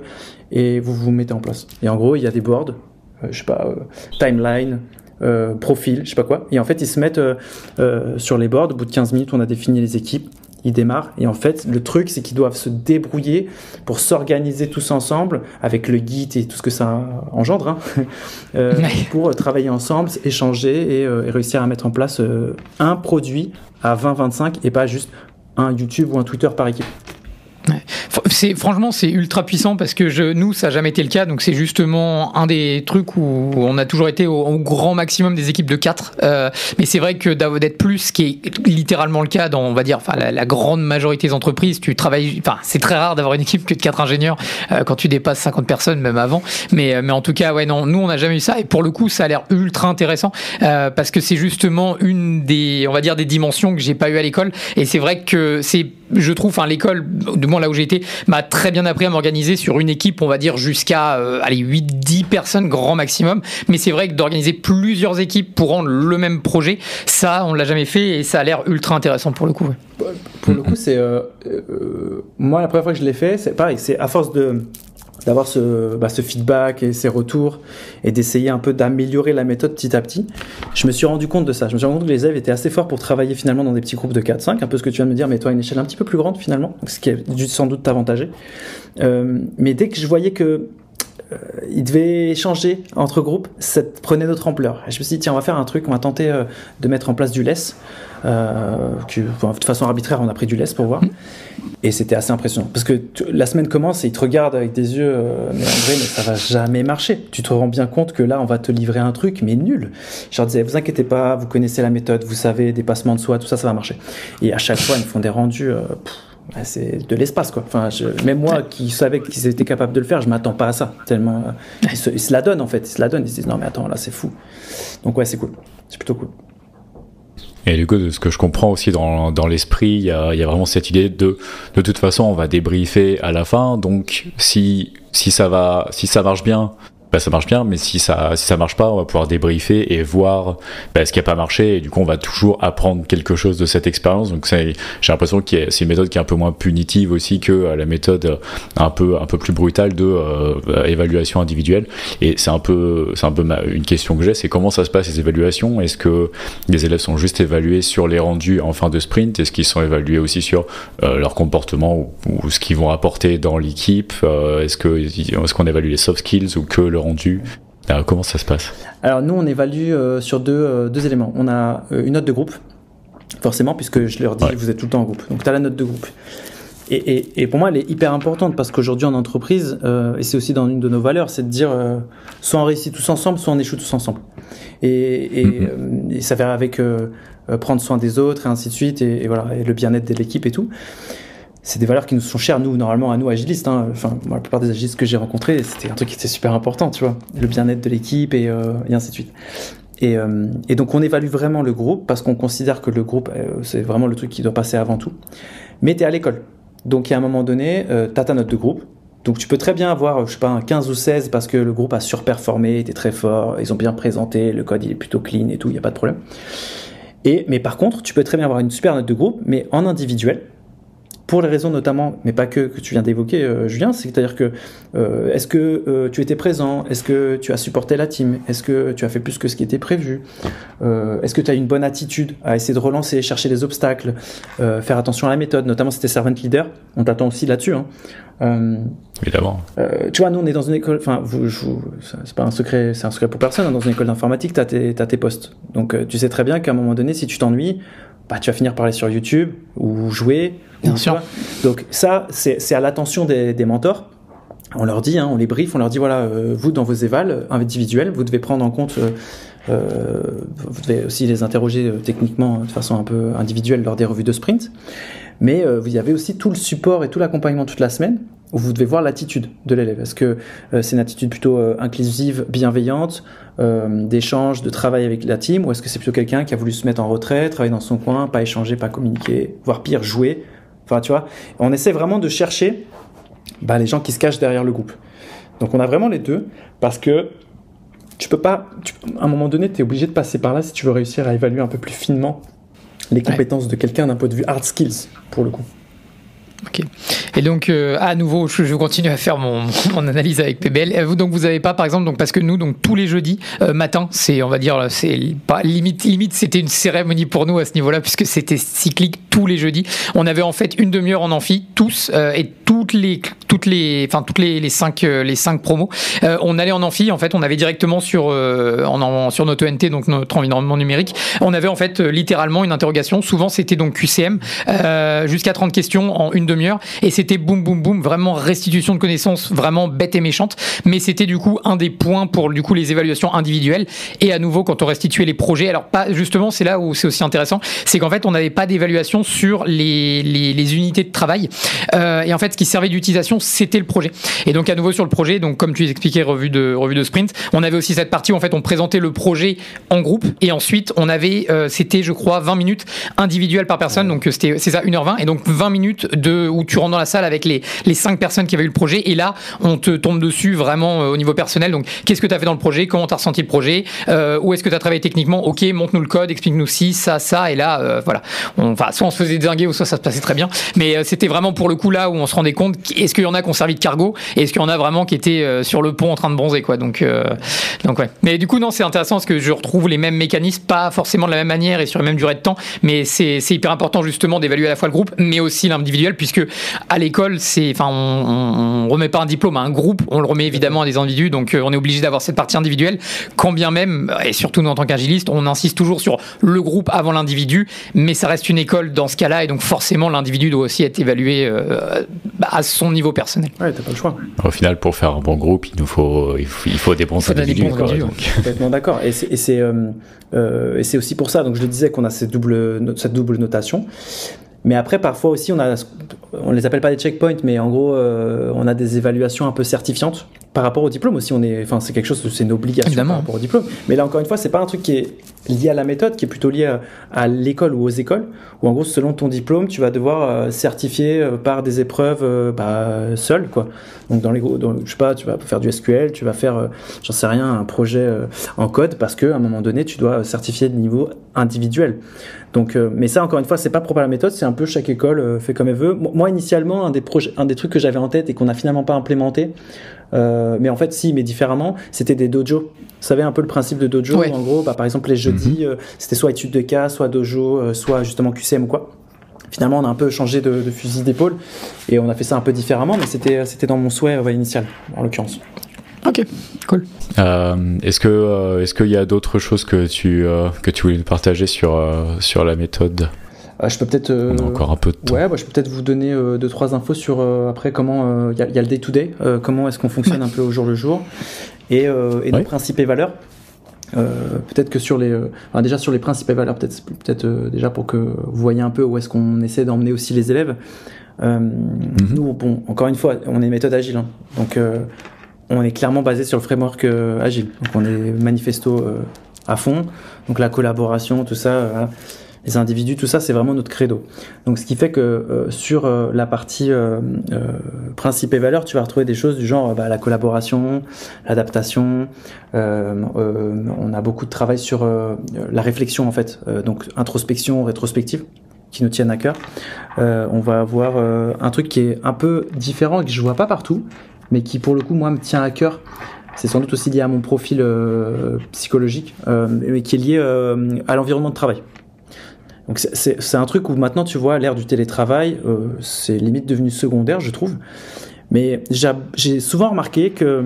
et vous vous mettez en place. Et en gros, il y a des boards, je sais pas, timeline, profil, je sais pas quoi. Et en fait, ils se mettent sur les boards. Au bout de 15 minutes, on a défini les équipes. Ils démarrent. Et en fait, le truc, c'est qu'ils doivent se débrouiller pour s'organiser tous ensemble avec le Git et tout ce que ça engendre, pour travailler ensemble, échanger et réussir à mettre en place un produit à 20-25 et pas juste un YouTube ou un Twitter par équipe.
Franchement, c'est ultra puissant parce que nous, ça n'a jamais été le cas. Donc, c'est justement un des trucs où on a toujours été au grand maximum des équipes de 4. Mais c'est vrai que d'être plus, ce qui est littéralement le cas dans, on va dire, la grande majorité des entreprises, tu travailles. C'est très rare d'avoir une équipe que de 4 ingénieurs quand tu dépasses 50 personnes, même avant. Mais en tout cas, ouais, non, nous, on n'a jamais eu ça. Et pour le coup, ça a l'air ultra intéressant parce que c'est justement une des, on va dire, des dimensions que j'ai pas eu à l'école. Et c'est vrai que je trouve, l'école, du moins là où j'ai été, m'a très bien appris à m'organiser sur une équipe, on va dire jusqu'à 8-10 personnes grand maximum. Mais c'est vrai que d'organiser plusieurs équipes pour rendre le même projet, ça, on l'a jamais fait et ça a l'air ultra intéressant pour le coup. Ouais.
Pour le coup, c'est moi la première fois que je l'ai fait, c'est pareil, c'est à force d'avoir ce feedback et ces retours et d'essayer un peu d'améliorer la méthode petit à petit, je me suis rendu compte de ça. Je me suis rendu compte que les élèves étaient assez forts pour travailler finalement dans des petits groupes de 4-5, un peu ce que tu viens de me dire, mais toi à une échelle un petit peu plus grande finalement, ce qui a dû sans doute t'avantager. Mais dès que je voyais que il devait échanger entre groupes, ça prenait d'autres ampleurs. Et je me suis dit, tiens, on va faire un truc, on va tenter de mettre en place du Less. De façon arbitraire, on a pris du Less pour voir. Et c'était assez impressionnant. Parce que la semaine commence et ils te regardent avec des yeux, mais en vrai, mais ça va jamais marcher. Tu te rends bien compte que là, on va te livrer un truc, mais nul. Je leur disais, vous inquiétez pas, vous connaissez la méthode, vous savez, dépassement de soi, tout ça, ça va marcher. Et à chaque fois, ils me font des rendus... c'est de l'espace, quoi. Même moi qui savais qu'ils étaient capables de le faire, je m'attends pas à ça. Tellement ils se la donnent en fait. Ils se la donnent. Ils se disent non mais attends, là c'est fou. Donc ouais, c'est cool. C'est plutôt cool.
Et du coup, de ce que je comprends aussi dans l'esprit, il y a vraiment cette idée de toute façon, on va débriefer à la fin. Donc si ça marche bien. Ça marche bien, mais si ça marche pas, on va pouvoir débriefer et voir ce qui a pas marché, et du coup on va toujours apprendre quelque chose de cette expérience. Donc j'ai l'impression que c'est une méthode qui est un peu moins punitive aussi que la méthode un peu plus brutale de évaluation individuelle. Et c'est un peu une question que j'ai, c'est comment ça se passe ces évaluations. Est-ce que les élèves sont juste évalués sur les rendus en fin de sprint? Est-ce qu'ils sont évalués aussi sur leur comportement ou ce qu'ils vont apporter dans l'équipe? Est-ce qu'on évalue les soft skills ou que le rendu? Comment ça se passe? Alors
nous on évalue sur deux éléments. On a une note de groupe, forcément, puisque je leur dis vous êtes tout le temps en groupe, donc tu as la note de groupe. Et pour moi elle est hyper importante parce qu'aujourd'hui en entreprise, et c'est aussi dans une de nos valeurs, c'est de dire soit on réussit tous ensemble, soit on échoue tous ensemble. Et ça va avec prendre soin des autres et ainsi de suite, et voilà, et le bien-être de l'équipe et tout. C'est des valeurs qui nous sont chères, normalement à nous agilistes. Enfin, la plupart des agilistes que j'ai rencontrés, c'était un truc qui était super important, tu vois, le bien-être de l'équipe et ainsi de suite. Et donc on évalue vraiment le groupe parce qu'on considère que le groupe, c'est vraiment le truc qui doit passer avant tout. Mais tu es à l'école. Donc, il y a un moment donné, tu as ta note de groupe. Donc, tu peux très bien avoir, je sais pas, un 15 ou 16 parce que le groupe a surperformé, était très fort, ils ont bien présenté, le code il est plutôt clean et tout, il n'y a pas de problème. Mais par contre, tu peux très bien avoir une super note de groupe, mais en individuel, pour les raisons notamment, mais pas que tu viens d'évoquer, Julien, c'est-à-dire que est-ce que tu étais présent, est-ce que tu as supporté la team, est-ce que tu as fait plus que ce qui était prévu, est-ce que tu as une bonne attitude à essayer de relancer, chercher des obstacles, faire attention à la méthode, notamment si tu es servant leader, on t'attend aussi là-dessus.
Évidemment.
Tu vois, nous on est dans une école, enfin, c'est pas un secret, c'est un secret pour personne, hein, dans une école d'informatique, t'as tes postes. Donc tu sais très bien qu'à un moment donné, si tu t'ennuies, bah, tu vas finir par aller sur YouTube ou jouer.
Bien sûr.
Donc ça, c'est à l'attention des mentors. On leur dit, on les brief, on leur dit voilà, vous dans vos évals individuels, vous devez prendre en compte, vous devez aussi les interroger techniquement de façon un peu individuelle lors des revues de sprint. Mais vous y avez aussi tout le support et tout l'accompagnement toute la semaine où vous devez voir l'attitude de l'élève. Est-ce que c'est une attitude plutôt inclusive, bienveillante, d'échange, de travail avec la team, ou est-ce que c'est plutôt quelqu'un qui a voulu se mettre en retrait, travailler dans son coin, pas échanger, pas communiquer, voire pire, jouer. Enfin, tu vois, on essaie vraiment de chercher les gens qui se cachent derrière le groupe. Donc on a vraiment les deux, parce que tu peux pas, à un moment donné, tu es obligé de passer par là si tu veux réussir à évaluer un peu plus finement les compétences de quelqu'un d'un point de vue hard skills, pour le coup.
Ok. Et donc, à nouveau, je continue à faire mon analyse avec PBL. Donc, vous avez pas, par exemple, donc parce que nous, donc tous les jeudis matin, c'est, on va dire, c'est pas limite, c'était une cérémonie pour nous à ce niveau-là, puisque c'était cyclique tous les jeudis. On avait en fait une demi-heure en amphi, tous et toutes les cinq promos. On allait en amphi, en fait, on avait directement sur notre ONT, donc notre environnement numérique, on avait en fait littéralement une interrogation. Souvent, c'était donc QCM, jusqu'à 30 questions en une demi-heure, et c'était boum boum boum, vraiment restitution de connaissances vraiment bête et méchante, mais c'était du coup un des points pour du coup les évaluations individuelles. Et à nouveau, quand on restituait les projets, alors pas justement, c'est là où c'est aussi intéressant, c'est qu'en fait on n'avait pas d'évaluation sur les unités de travail, et en fait ce qui servait d'utilisation, c'était le projet. Et donc à nouveau sur le projet, donc comme tu expliquais, revue de sprint, on avait aussi cette partie où en fait on présentait le projet en groupe, et ensuite on avait c'était je crois 20 minutes individuelles par personne, donc c'est ça, 1h20, et donc 20 minutes où tu rentres dans la salle avec les 5 personnes qui avaient eu le projet, et là on te tombe dessus vraiment au niveau personnel. Donc qu'est-ce que tu as fait dans le projet, comment tu as ressenti le projet, où est-ce que tu as travaillé techniquement, ok, montre-nous le code, explique-nous ci, ça, et là voilà, soit on se faisait désinguer ou soit ça se passait très bien, mais c'était vraiment pour le coup là où on se rendait compte, est-ce qu'il y en a qui ont servi de cargo, et est-ce qu'il y en a vraiment qui étaient sur le pont en train de bronzer, quoi. Donc ouais, mais du coup non, c'est intéressant parce que je retrouve les mêmes mécanismes, pas forcément de la même manière et sur la même durée de temps, mais c'est hyper important justement d'évaluer à la fois le groupe mais aussi l'individuel, puisque à l'école, on remet pas un diplôme à un groupe, on le remet évidemment à des individus, donc on est obligé d'avoir cette partie individuelle, quand bien même, et surtout nous en tant qu'agilistes, on insiste toujours sur le groupe avant l'individu, mais ça reste une école dans ce cas-là, et donc forcément l'individu doit aussi être évalué à son niveau personnel.
Ouais, t'as pas le choix.
Au final, pour faire un bon groupe, il faut des bons individus.
Complètement d'accord. Et c'est aussi pour ça, donc je le disais, qu'on a cette double notation. Mais après, parfois aussi, on les appelle pas des checkpoints, mais en gros, on a des évaluations un peu certifiantes par rapport au diplôme aussi. C'est quelque chose, c'est une obligation.
Évidemment.
Par rapport au diplôme. Mais là, encore une fois, c'est pas un truc qui est lié à la méthode, qui est plutôt lié à l'école ou aux écoles, où en gros, selon ton diplôme, tu vas devoir certifier par des épreuves seul, quoi. Donc je sais pas, tu vas faire du SQL, tu vas faire, j'en sais rien, un projet en code, parce que à un moment donné, tu dois certifier de niveau individuel. Donc, mais ça, encore une fois, c'est pas propre à la méthode, c'est un peu chaque école fait comme elle veut. Moi, initialement, un des trucs que j'avais en tête et qu'on a finalement pas implémenté, mais en fait, si, mais différemment, c'était des dojos. Vous savez un peu le principe de dojo,
ouais.
En gros, par exemple, les jeudis, c'était soit études de cas, soit dojo, soit justement QCM ou quoi. Finalement, on a un peu changé de fusil d'épaule et on a fait ça un peu différemment, mais c'était dans mon souhait initial, en l'occurrence.
Ok, cool.
Est-ce qu'il y a d'autres choses que tu voulais nous partager sur la méthode?
Je peux peut-être.
On a encore un peu de temps.
Ouais, je peux peut-être vous donner 2-3 infos sur après comment il y a le day-to-day, comment est-ce qu'on fonctionne un peu au jour le jour, et nos principes et valeurs. Peut-être que déjà sur les principes et valeurs, peut-être déjà pour que vous voyez un peu où est-ce qu'on essaie d'emmener aussi les élèves. Nous, bon, encore une fois, on est une méthode agile, hein, donc on est clairement basé sur le framework agile. Donc on est manifesto à fond. Donc la collaboration, tout ça, voilà. Les individus, tout ça, c'est vraiment notre credo. Donc, ce qui fait que sur la partie principes et valeurs, tu vas retrouver des choses du genre la collaboration, l'adaptation. On a beaucoup de travail sur la réflexion, en fait. Donc, introspection, rétrospective, qui nous tiennent à cœur. On va avoir un truc qui est un peu différent et que je vois pas partout, mais qui, pour le coup, moi, me tient à cœur. C'est sans doute aussi lié à mon profil psychologique, mais qui est lié à l'environnement de travail. Donc c'est un truc où maintenant, tu vois, l'ère du télétravail, c'est limite devenu secondaire, je trouve. Mais j'ai souvent remarqué que,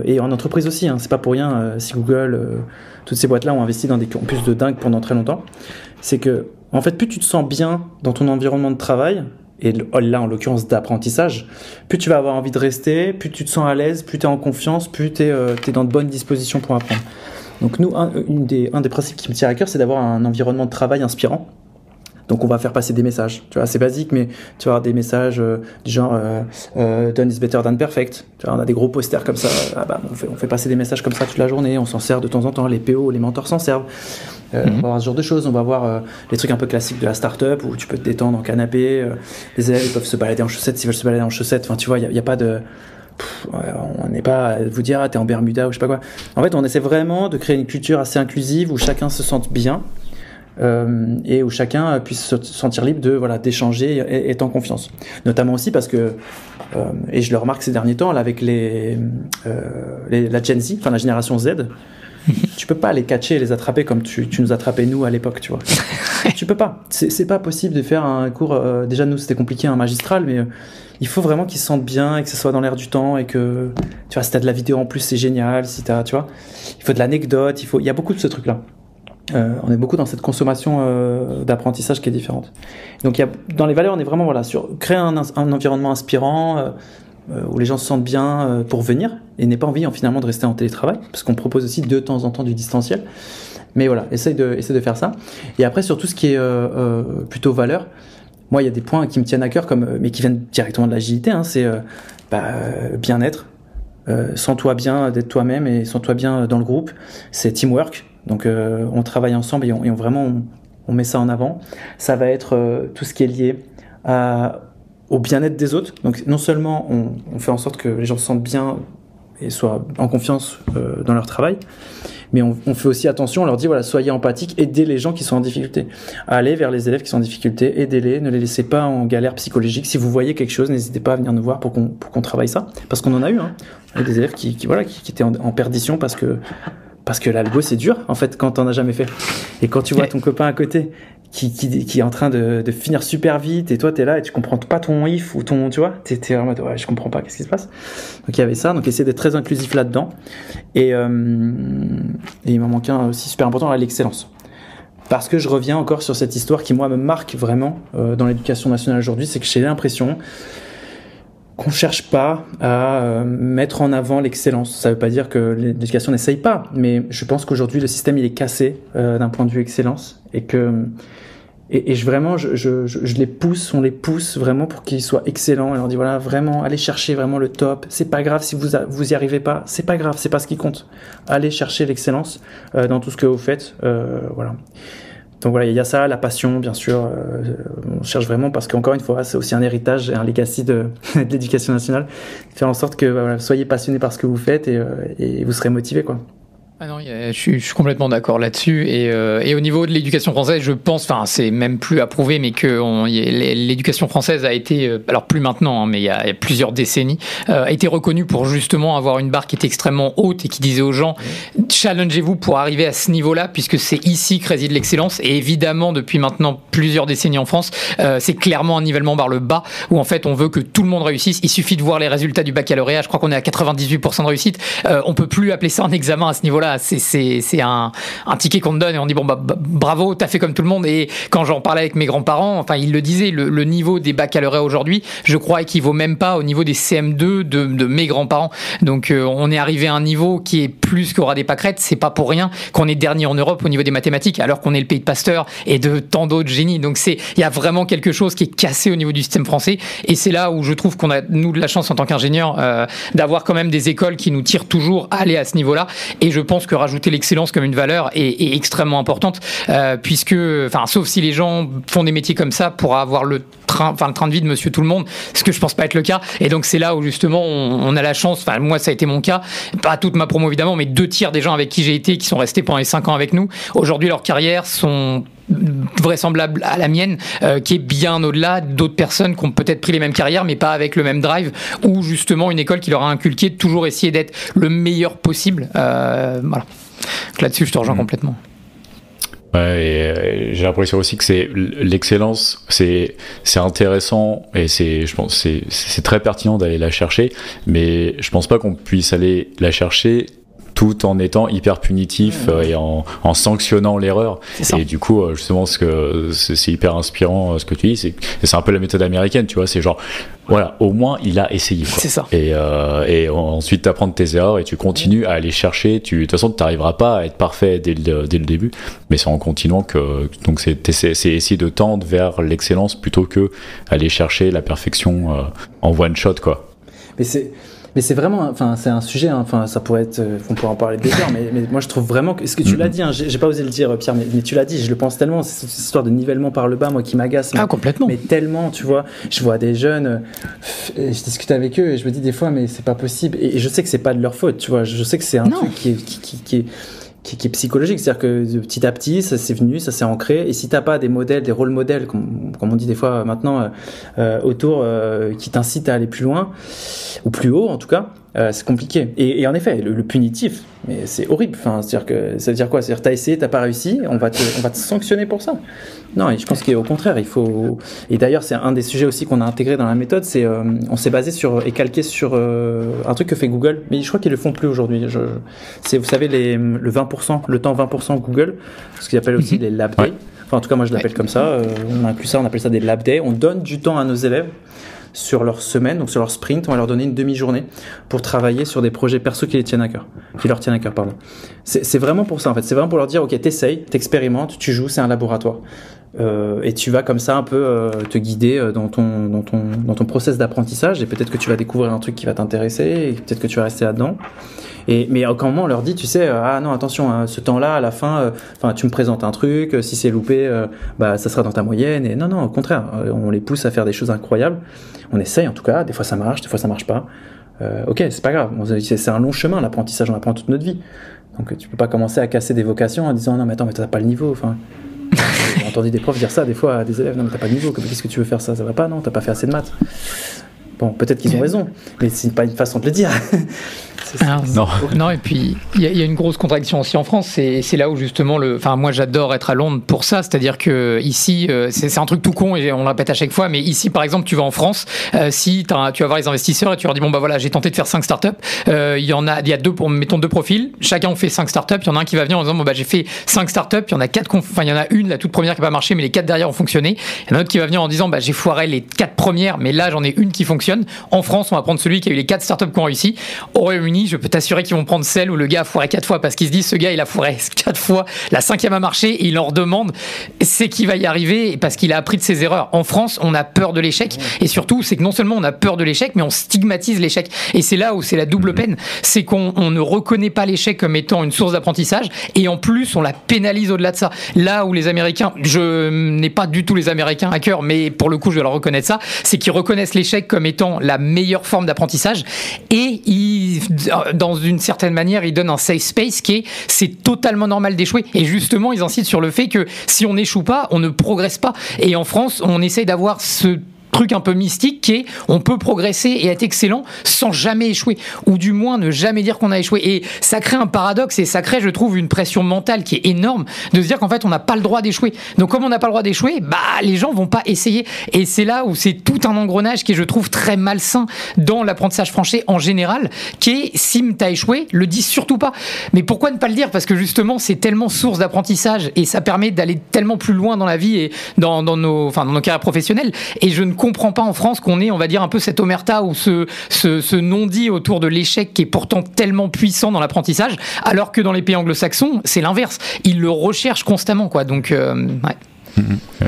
et en entreprise aussi, hein, c'est pas pour rien, si Google, toutes ces boîtes-là ont investi dans des campus de dingue pendant très longtemps, c'est que, en fait, plus tu te sens bien dans ton environnement de travail, et là, en l'occurrence, d'apprentissage, plus tu vas avoir envie de rester, plus tu te sens à l'aise, plus tu es en confiance, plus tu es dans de bonnes dispositions pour apprendre. Donc nous, un des principes qui me tient à cœur, c'est d'avoir un environnement de travail inspirant. Donc on va faire passer des messages, tu vois, c'est basique, mais tu vas avoir des messages du genre done is better than perfect. Tu vois, on a des gros posters comme ça. On fait passer des messages comme ça toute la journée. On s'en sert de temps en temps. Les PO, les mentors s'en servent. On va avoir ce genre de choses. On va avoir les trucs un peu classiques de la start-up où tu peux te détendre en canapé. Les élèves ils peuvent se balader en chaussettes s'ils veulent se balader en chaussettes. Enfin, tu vois, il y a pas de on n'est pas à vous dire t'es en Bermuda ou je sais pas quoi. En fait, on essaie vraiment de créer une culture assez inclusive où chacun se sente bien et où chacun puisse se sentir libre de d'échanger et être en confiance. Notamment aussi parce que et je le remarque ces derniers temps là, avec la Gen Z, enfin la génération Z. Tu peux pas les catcher et les attraper comme tu nous attrapais nous à l'époque, tu vois. Tu peux pas. C'est pas possible de faire un cours. Déjà nous c'était compliqué, un magistral, mais il faut vraiment qu'ils se sentent bien et que ce soit dans l'air du temps et que tu vois si t'as de la vidéo en plus c'est génial. Si t'as, tu vois, il faut de l'anecdote, il y a beaucoup de ce truc là. On est beaucoup dans cette consommation d'apprentissage qui est différente. Donc dans les valeurs on est vraiment sur créer un environnement inspirant. Où les gens se sentent bien pour venir et n'aient pas envie finalement de rester en télétravail parce qu'on propose aussi de temps en temps du distanciel, mais voilà, essaye de faire ça. Et après sur tout ce qui est plutôt valeur, moi il y a des points qui me tiennent à cœur mais qui viennent directement de l'agilité, hein, c'est bien-être, sens-toi bien d'être toi-même et sens-toi bien dans le groupe, c'est teamwork, donc on travaille ensemble et on met ça en avant. Ça va être tout ce qui est lié au bien-être des autres. Donc non seulement on fait en sorte que les gens se sentent bien et soient en confiance dans leur travail, mais on fait aussi attention, on leur dit soyez empathiques, aidez les gens qui sont en difficulté. Allez vers les élèves qui sont en difficulté, aidez-les, ne les laissez pas en galère psychologique. Si vous voyez quelque chose, n'hésitez pas à venir nous voir pour qu'on travaille ça. Parce qu'on en a eu, hein. On a des élèves qui étaient en perdition parce que l'algo c'est dur en fait quand t'en as jamais fait. Et quand tu vois ton copain à côté qui est en train de finir super vite et toi t'es là et tu comprends pas ton if ou ton, tu vois, t'es en mode je comprends pas, qu'est-ce qui se passe. Donc il y avait ça, donc essayer d'être très inclusif là-dedans et il m'en manque un aussi super important, l'excellence. Parce que je reviens encore sur cette histoire qui moi me marque vraiment dans l'éducation nationale aujourd'hui, c'est que j'ai l'impression qu'on cherche pas à mettre en avant l'excellence. Ça veut pas dire que l'éducation n'essaye pas, mais je pense qu'aujourd'hui le système il est cassé d'un point de vue excellence et que je les pousse, on les pousse vraiment pour qu'ils soient excellents. On leur dit vraiment allez chercher vraiment le top. C'est pas grave si vous y arrivez pas, c'est pas grave, c'est pas ce qui compte. Allez chercher l'excellence dans tout ce que vous faites, voilà. Donc il y a ça, la passion, bien sûr. On cherche vraiment parce qu'encore une fois, c'est aussi un héritage et un legacy de l'éducation nationale. Faire en sorte que soyez passionnés par ce que vous faites et vous serez motivés, quoi.
Ah non, je suis complètement d'accord là-dessus. Et au niveau de l'éducation française, je pense, c'est même plus à prouver, mais que l'éducation française a été, alors plus maintenant, hein, mais il y a plusieurs décennies, a été reconnue pour justement avoir une barre qui était extrêmement haute et qui disait aux gens, challengez-vous pour arriver à ce niveau-là, puisque c'est ici que réside l'excellence. Et évidemment, depuis maintenant plusieurs décennies en France, c'est clairement un nivellement vers le bas, où en fait on veut que tout le monde réussisse. Il suffit de voir les résultats du baccalauréat. Je crois qu'on est à 98% de réussite. On peut plus appeler ça un examen à ce niveau-là. C'est un ticket qu'on te donne et on dit bravo, t'as fait comme tout le monde. Et quand j'en parlais avec mes grands-parents, ils le disaient, le niveau des baccalauréats aujourd'hui, je crois, équivaut même pas au niveau des CM2 de mes grands-parents. Donc on est arrivé à un niveau qui est plus qu'au ras des pâquerettes. C'est pas pour rien qu'on est dernier en Europe au niveau des mathématiques, alors qu'on est le pays de Pasteur et de tant d'autres génies. Donc il y a vraiment quelque chose qui est cassé au niveau du système français. Et c'est là où je trouve qu'on a, nous, de la chance en tant qu'ingénieurs, d'avoir quand même des écoles qui nous tirent toujours à aller à ce niveau-là. Et je pense pense que rajouter l'excellence comme une valeur est extrêmement importante, puisque, enfin, sauf si les gens font des métiers comme ça pour avoir le train de vie de monsieur tout le monde, ce que je pense pas être le cas. Et donc c'est là où justement on a la chance, enfin moi ça a été mon cas, pas toute ma promo évidemment, mais 2/3 des gens avec qui j'ai été, qui sont restés pendant les 5 ans avec nous, aujourd'hui leurs carrières sont vraisemblable à la mienne, qui est bien au-delà d'autres personnes qui ont peut-être pris les mêmes carrières mais pas avec le même drive, ou justement une école qui leur a inculqué de toujours essayer d'être le meilleur possible. Voilà. Donc là-dessus je te rejoins complètement.
Ouais, et j'ai l'impression aussi que c'est l'excellence, c'est intéressant et je pense c'est très pertinent d'aller la chercher, mais je pense pas qu'on puisse aller la chercher tout en étant hyper punitif et en sanctionnant l'erreur. Et du coup, justement, c'est hyper inspirant ce que tu dis. C'est un peu la méthode américaine, tu vois. C'est genre, voilà, au moins il a essayé, quoi.
C'est ça.
Et ensuite, tu apprends de tes erreurs et tu continues à aller chercher. De toute façon, tu n'arriveras pas à être parfait dès le début, mais c'est en continuant que. Donc, c'est essayer de tendre vers l'excellence plutôt que aller chercher la perfection en one shot, quoi.
Mais c'est vraiment, enfin, c'est un sujet, enfin, ça pourrait être, on pourrait en parler des heures, mais moi je trouve vraiment que, ce que tu l'as dit, hein, j'ai pas osé le dire, Pierre, mais tu l'as dit, je le pense tellement, c'est cette histoire de nivellement par le bas, moi qui m'agace.
Complètement.
Mais tellement, tu vois, je vois des jeunes, je discute avec eux et je me dis des fois, mais c'est pas possible. Et je sais que c'est pas de leur faute, tu vois, je sais que c'est un truc qui est psychologique, c'est-à-dire que petit à petit, ça s'est venu, ça s'est ancré, et si t'as pas des modèles, des rôles modèles, comme on dit des fois maintenant, autour, qui t'incitent à aller plus loin, ou plus haut en tout cas, c'est compliqué. Et en effet, le punitif, mais c'est horrible, enfin, c'est-à-dire que, ça veut dire quoi? C'est-à-dire t'as essayé, t'as pas réussi, on va te sanctionner pour ça. Non, et je pense qu'au contraire, il faut, et d'ailleurs, c'est un des sujets aussi qu'on a intégré dans la méthode, c'est, on s'est basé sur, et calqué sur, un truc que fait Google, mais je crois qu'ils le font plus aujourd'hui. C'est, vous savez, le 20%, le temps 20% Google, ce qu'ils appellent aussi les lab days. Enfin, en tout cas, moi, je l'appelle comme ça. On inclut ça, on appelle ça des lab days. On donne du temps à nos élèves sur leur semaine, donc sur leur sprint, on va leur donner une demi-journée pour travailler sur des projets perso qui leur tiennent à cœur, pardon. C'est vraiment pour ça, en fait. C'est vraiment pour leur dire, ok, t'essayes, t'expérimentes, tu joues, c'est un laboratoire. Et tu vas comme ça un peu te guider dans ton process d'apprentissage, et peut-être que tu vas découvrir un truc qui va t'intéresser, et peut-être que tu vas rester là-dedans. Mais à un moment on leur dit, tu sais, ah non, attention, ce temps-là, à la fin, tu me présentes un truc, si c'est loupé, ça sera dans ta moyenne. Et non, au contraire, on les pousse à faire des choses incroyables. On essaye en tout cas, des fois ça marche, des fois ça marche pas. Ok, c'est pas grave, c'est un long chemin, l'apprentissage, on apprend toute notre vie. Donc tu peux pas commencer à casser des vocations en disant non mais attends, mais t'as pas le niveau, enfin. J'ai entendu des profs dire ça des fois à des élèves, non mais t'as pas le niveau, qu'est-ce que tu veux faire ça va pas, non, t'as pas fait assez de maths. Bon, peut-être qu'ils ont raison, mais c'est pas une façon de le dire.
Non, et puis il y a une grosse contradiction aussi en France, c'est là où justement moi j'adore être à Londres pour ça, c'est-à-dire que ici c'est un truc tout con et on le répète à chaque fois, mais ici par exemple tu vas en France, si tu vas voir les investisseurs et tu leur dis bon bah voilà, j'ai tenté de faire 5 startups, il y a mettons 2 profils, chacun on fait 5 startups, il y en a un qui va venir en disant bon bah j'ai fait 5 startups, il y en a 4 il y en a une, la toute première qui n'a pas marché mais les 4 derrière ont fonctionné, il y en a un autre qui va venir en disant bah j'ai foiré les 4 premières mais là j'en ai une qui fonctionne. En France on va prendre celui qui a eu les 4 startups qui ont réussi. Au Royaume-Uni je peux t'assurer qu'ils vont prendre celle où le gars a foiré 4 fois parce qu'ils se disent ce gars il a foiré 4 fois, la 5e a marché et il leur demande c'est qu'il va y arriver parce qu'il a appris de ses erreurs. En France on a peur de l'échec et surtout c'est que non seulement on a peur de l'échec mais on stigmatise l'échec et c'est là où c'est la double peine, c'est qu'on ne reconnaît pas l'échec comme étant une source d'apprentissage et en plus on la pénalise au-delà de ça. Là où les Américains, je n'ai pas du tout les Américains à cœur mais pour le coup je dois leur reconnaître ça, c'est qu'ils reconnaissent l'échec comme étant la meilleure forme d'apprentissage et dans une certaine manière, ils donnent un safe space c'est totalement normal d'échouer. Et justement, ils incitent sur le fait que si on n'échoue pas, on ne progresse pas. Et en France, on essaye d'avoir ce truc un peu mystique qui est on peut progresser et être excellent sans jamais échouer ou du moins ne jamais dire qu'on a échoué et ça crée un paradoxe et ça crée je trouve une pression mentale qui est énorme de se dire qu'en fait on n'a pas le droit d'échouer, donc comme on n'a pas le droit d'échouer les gens vont pas essayer et c'est là où c'est tout un engrenage qui est je trouve très malsain dans l'apprentissage français en général qui est si t'as échoué le dis surtout pas, mais pourquoi ne pas le dire parce que justement c'est tellement source d'apprentissage et ça permet d'aller tellement plus loin dans la vie et dans nos carrières professionnelles et je ne comprend pas en France qu'on ait, on va dire, un peu cette omerta ou ce non-dit autour de l'échec qui est pourtant tellement puissant dans l'apprentissage, alors que dans les pays anglo-saxons, c'est l'inverse. Ils le recherchent constamment, quoi. Donc, ouais.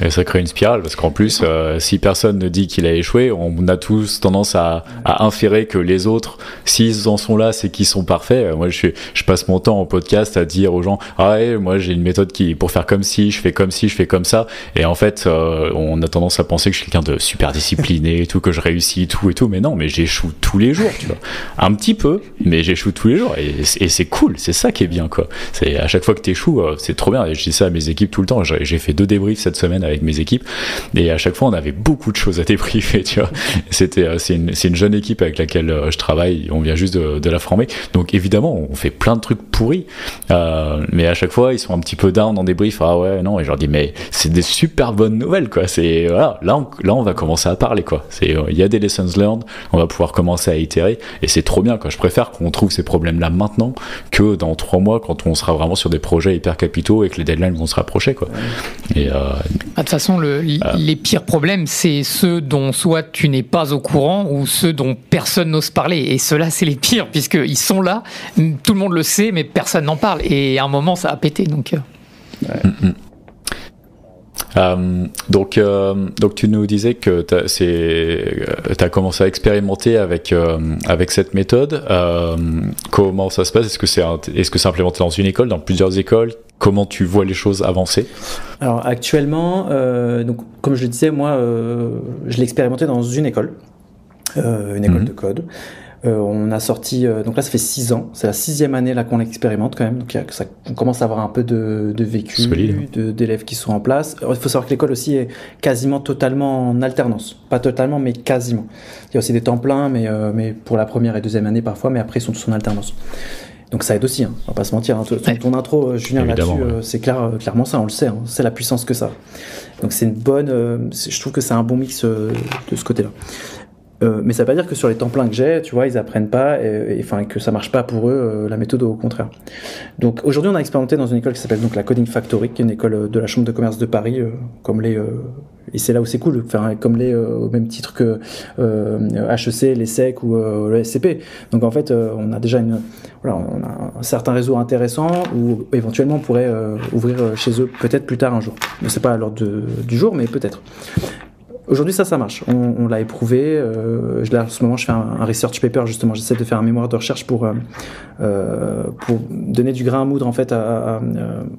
Et ça crée une spirale parce qu'en plus, si personne ne dit qu'il a échoué, on a tous tendance à inférer que les autres, s'ils en sont là, c'est qu'ils sont parfaits. Moi, je passe mon temps en podcast à dire aux gens, ah ouais, moi j'ai une méthode pour faire comme si, je fais comme si, je fais comme ça. Et en fait, on a tendance à penser que je suis quelqu'un de super discipliné et tout, que je réussis tout et tout. Mais non, mais j'échoue tous les jours, tu vois. Un petit peu, mais j'échoue tous les jours. Et c'est cool, c'est ça qui est bien, quoi. C'est à chaque fois que t'échoues, c'est trop bien. Et je dis ça à mes équipes tout le temps. J'ai fait 2 débriefs cette semaine avec mes équipes et à chaque fois on avait beaucoup de choses à débriefer, tu vois. C'est une jeune équipe avec laquelle je travaille, on vient juste de la former, donc évidemment on fait plein de trucs pourris, mais à chaque fois ils sont un petit peu down en débrief, ah ouais non, et je leur dis mais c'est des super bonnes nouvelles, quoi. C'est voilà, là on va commencer à parler, quoi. Il y a des lessons learned, on va pouvoir commencer à itérer et c'est trop bien, quoi. Je préfère qu'on trouve ces problèmes là maintenant que dans 3 mois quand on sera vraiment sur des projets hyper capitaux et que les deadlines vont se rapprocher, quoi. Et
de toute façon, les pires problèmes, c'est ceux dont soit tu n'es pas au courant ou ceux dont personne n'ose parler. Et ceux-là, c'est les pires, puisqu'ils sont là, tout le monde le sait, mais personne n'en parle. Et à un moment, ça a pété. Donc,
donc tu nous disais que t'as commencé à expérimenter avec cette méthode. Comment ça se passe? Est-ce que c'est implémenté dans une école, dans plusieurs écoles? Comment tu vois les choses avancer?
Alors actuellement, donc comme je le disais, moi, je l'ai expérimenté dans une école de code. On a sorti, donc là ça fait 6 ans, c'est la 6e année là qu'on l'expérimente quand même, donc on commence à avoir un peu de vécu, d'élèves qui sont en place. Alors, il faut savoir que l'école aussi est quasiment totalement en alternance, pas totalement mais quasiment. Il y a aussi des temps pleins, mais pour la première et deuxième année parfois, mais après ils sont tous en alternance. Donc ça aide aussi, hein, on va pas se mentir. Hein. Ton intro, Julien, là-dessus, c'est clairement ça, on le sait, hein, c'est la puissance que ça. Donc c'est une bonne, je trouve que c'est un bon mix de ce côté-là. Mais ça veut pas dire que sur les temps pleins que j'ai, tu vois, ils apprennent pas, enfin que ça marche pas pour eux, la méthode, au contraire. Donc aujourd'hui, on a expérimenté dans une école qui s'appelle donc la Coding Factory, qui est une école de la Chambre de commerce de Paris, et c'est là où c'est cool, comme au même titre que HEC, l'ESSEC ou le SCP. Donc en fait, on a déjà on a un certain réseau intéressant où éventuellement on pourrait ouvrir chez eux peut-être plus tard un jour. Mais c'est pas à l'ordre du jour, mais peut-être. Aujourd'hui, ça marche. On l'a éprouvé. Là, en ce moment, je fais un research paper, justement. J'essaie de faire un mémoire de recherche pour donner du grain à moudre, en fait, à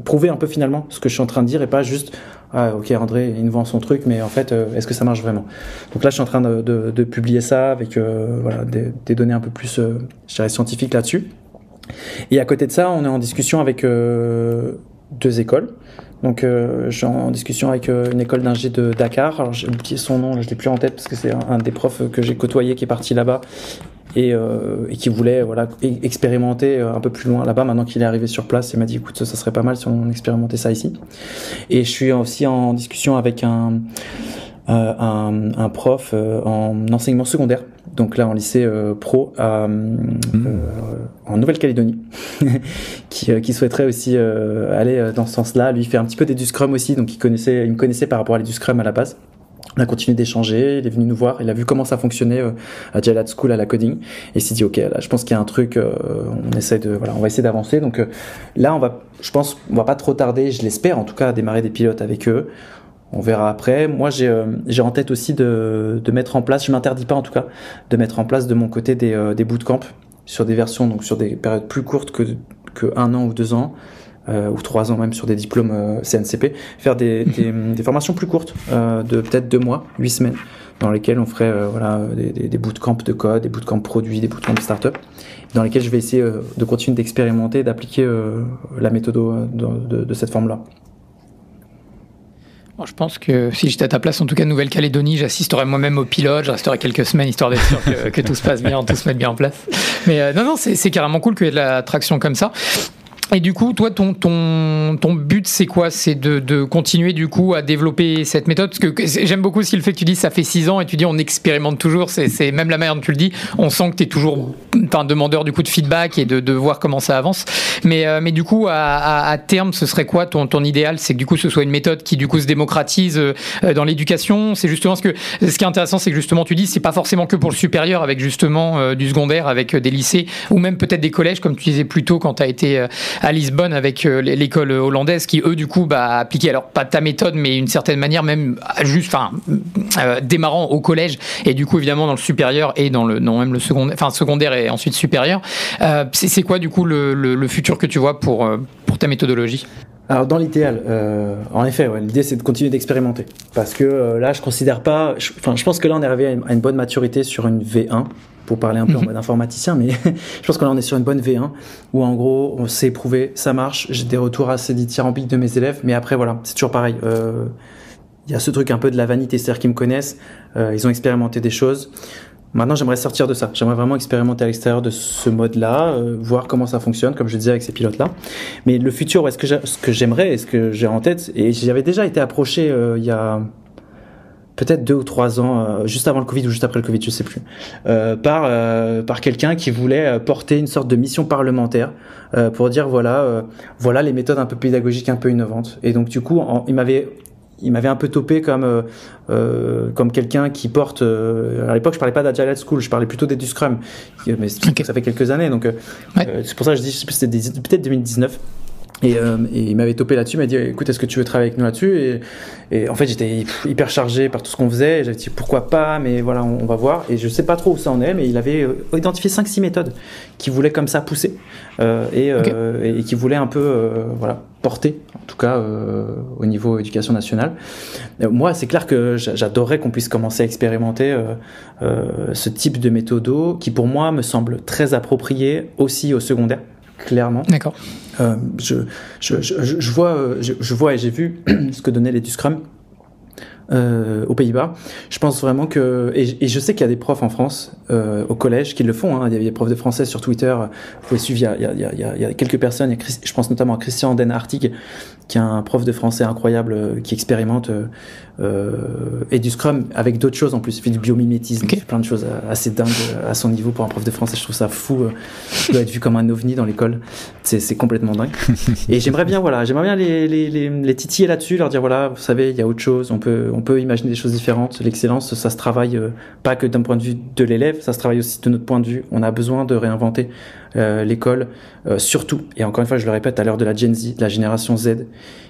prouver un peu finalement ce que je suis en train de dire et pas juste, ah, ok, André, il nous vend son truc, mais en fait, est-ce que ça marche vraiment? Donc là, je suis en train de publier ça avec, des données un peu plus, je dirais, scientifiques là-dessus. Et à côté de ça, on est en discussion avec 2 écoles. Donc je suis en discussion avec une école d'ingé de Dakar. Alors j'ai oublié son nom, je l'ai plus en tête parce que c'est un des profs que j'ai côtoyé qui est parti là-bas et qui voulait expérimenter un peu plus loin là-bas. Maintenant qu'il est arrivé sur place, il m'a dit écoute, ça serait pas mal si on expérimentait ça ici. Et je suis aussi en discussion avec un prof en enseignement secondaire, donc là en lycée pro en Nouvelle-Calédonie qui souhaiterait aussi aller dans ce sens-là. Lui, il fait un petit peu du Scrum aussi, donc il me connaissait par rapport à du Scrum à la base. On a continué d'échanger, il est venu nous voir, il a vu comment ça fonctionnait à Jalad School à la coding, et il s'est dit ok, là je pense qu'il y a un truc, on va essayer d'avancer. Donc là je pense on va pas trop tarder, je l'espère en tout cas, à démarrer des pilotes avec eux. On verra après. Moi, j'ai en tête aussi de mettre en place, je m'interdis pas en tout cas, de mettre en place de mon côté des bootcamps sur des versions, donc sur des périodes plus courtes que 1 an ou 2 ans, ou 3 ans même sur des diplômes CNCP, faire des formations plus courtes, de peut-être 2 mois, 8 semaines, dans lesquelles on ferait des bootcamps de code, des bootcamps produits, des bootcamps startup, dans lesquels je vais essayer de continuer d'expérimenter, d'appliquer la méthode de cette forme-là.
Bon, je pense que si j'étais à ta place, en tout cas Nouvelle-Calédonie, j'assisterais moi-même au pilote, je resterais quelques semaines histoire d'être sûr que tout se passe bien, tout se mette bien en place. Mais non, c'est carrément cool qu'il y ait de la traction comme ça. Et du coup, toi, ton but, c'est quoi? C'est de continuer du coup à développer cette méthode? Parce que j'aime beaucoup aussi le fait que tu dis ça fait 6 ans et tu dis on expérimente toujours. C'est même la manière dont tu le dis. On sent que tu es toujours demandeur du coup de feedback et de voir comment ça avance. Mais du coup, à terme, ce serait quoi ton idéal? C'est que du coup, ce soit une méthode qui du coup se démocratise dans l'éducation. C'est justement ce qui est intéressant, c'est que justement tu dis c'est pas forcément que pour le supérieur, avec justement du secondaire, avec des lycées ou même peut-être des collèges, comme tu disais plus tôt quand tu as été à Lisbonne avec l'école hollandaise qui eux du coup appliquaient alors pas ta méthode mais une certaine manière même juste démarrant au collège et du coup évidemment dans le supérieur et dans même le secondaire et ensuite supérieur. C'est quoi du coup le futur que tu vois pour ta méthodologie?
Alors dans l'idéal, en effet, l'idée c'est de continuer d'expérimenter parce que là je considère pas, je pense que là on est arrivé à une bonne maturité sur une V1 pour parler un peu en mode informaticien, mais je pense que là on est sur une bonne V1 où en gros on s'est éprouvé, ça marche, j'ai des retours assez dithyrambiques de mes élèves, mais après voilà, c'est toujours pareil. Il y a ce truc un peu de la vanité, c'est-à-dire qu'ils me connaissent, ils ont expérimenté des choses. Maintenant, j'aimerais sortir de ça. J'aimerais vraiment expérimenter à l'extérieur de ce mode-là, voir comment ça fonctionne, comme je disais avec ces pilotes-là. Mais le futur, ce que j'aimerais et ce que j'ai en tête, et j'avais déjà été approché il y a peut-être 2 ou 3 ans, juste avant le Covid ou juste après le Covid, je sais plus, par quelqu'un qui voulait porter une sorte de mission parlementaire pour dire voilà les méthodes un peu pédagogiques, un peu innovantes. Et donc du coup, il m'avait un peu topé comme quelqu'un qui porte. À l'époque, je parlais pas d'Agile at School, je parlais plutôt du Scrum, mais ça fait quelques années, donc c'est pour ça que je dis, c'était peut-être 2019. Et il m'avait topé là-dessus, il m'a dit écoute, est-ce que tu veux travailler avec nous là-dessus, et en fait j'étais hyper chargé par tout ce qu'on faisait, et j'avais dit pourquoi pas, mais voilà, on va voir, et je sais pas trop où ça en est, mais il avait identifié 5-6 méthodes qu'il voulait comme ça pousser et qui voulait un peu porter, en tout cas au niveau éducation nationale. Moi c'est clair que j'adorerais qu'on puisse commencer à expérimenter ce type de méthodo qui pour moi me semble très approprié aussi au secondaire, clairement.
D'accord.
Je vois et j'ai vu ce que donnaient les du Scrum aux Pays-Bas. Je pense vraiment que et je sais qu'il y a des profs en France au collège qui le font, hein. Il y a des profs de français sur Twitter, vous pouvez suivre, il y a quelques personnes, je pense notamment à Christian Den Hartig qui est un prof de français incroyable qui expérimente et du Scrum avec d'autres choses en plus, il fait du biomimétisme, il fait plein de choses assez dingues à son niveau pour un prof de français. Je trouve ça fou, il doit être vu comme un ovni dans l'école, c'est complètement dingue. Et j'aimerais bien les titiller là-dessus, leur dire voilà, vous savez, il y a autre chose, on peut imaginer des choses différentes. L'excellence, ça se travaille pas que d'un point de vue de l'élève, ça se travaille aussi de notre point de vue. On a besoin de réinventer l'école, surtout, et encore une fois je le répète, à l'heure de la Gen Z, de la génération Z,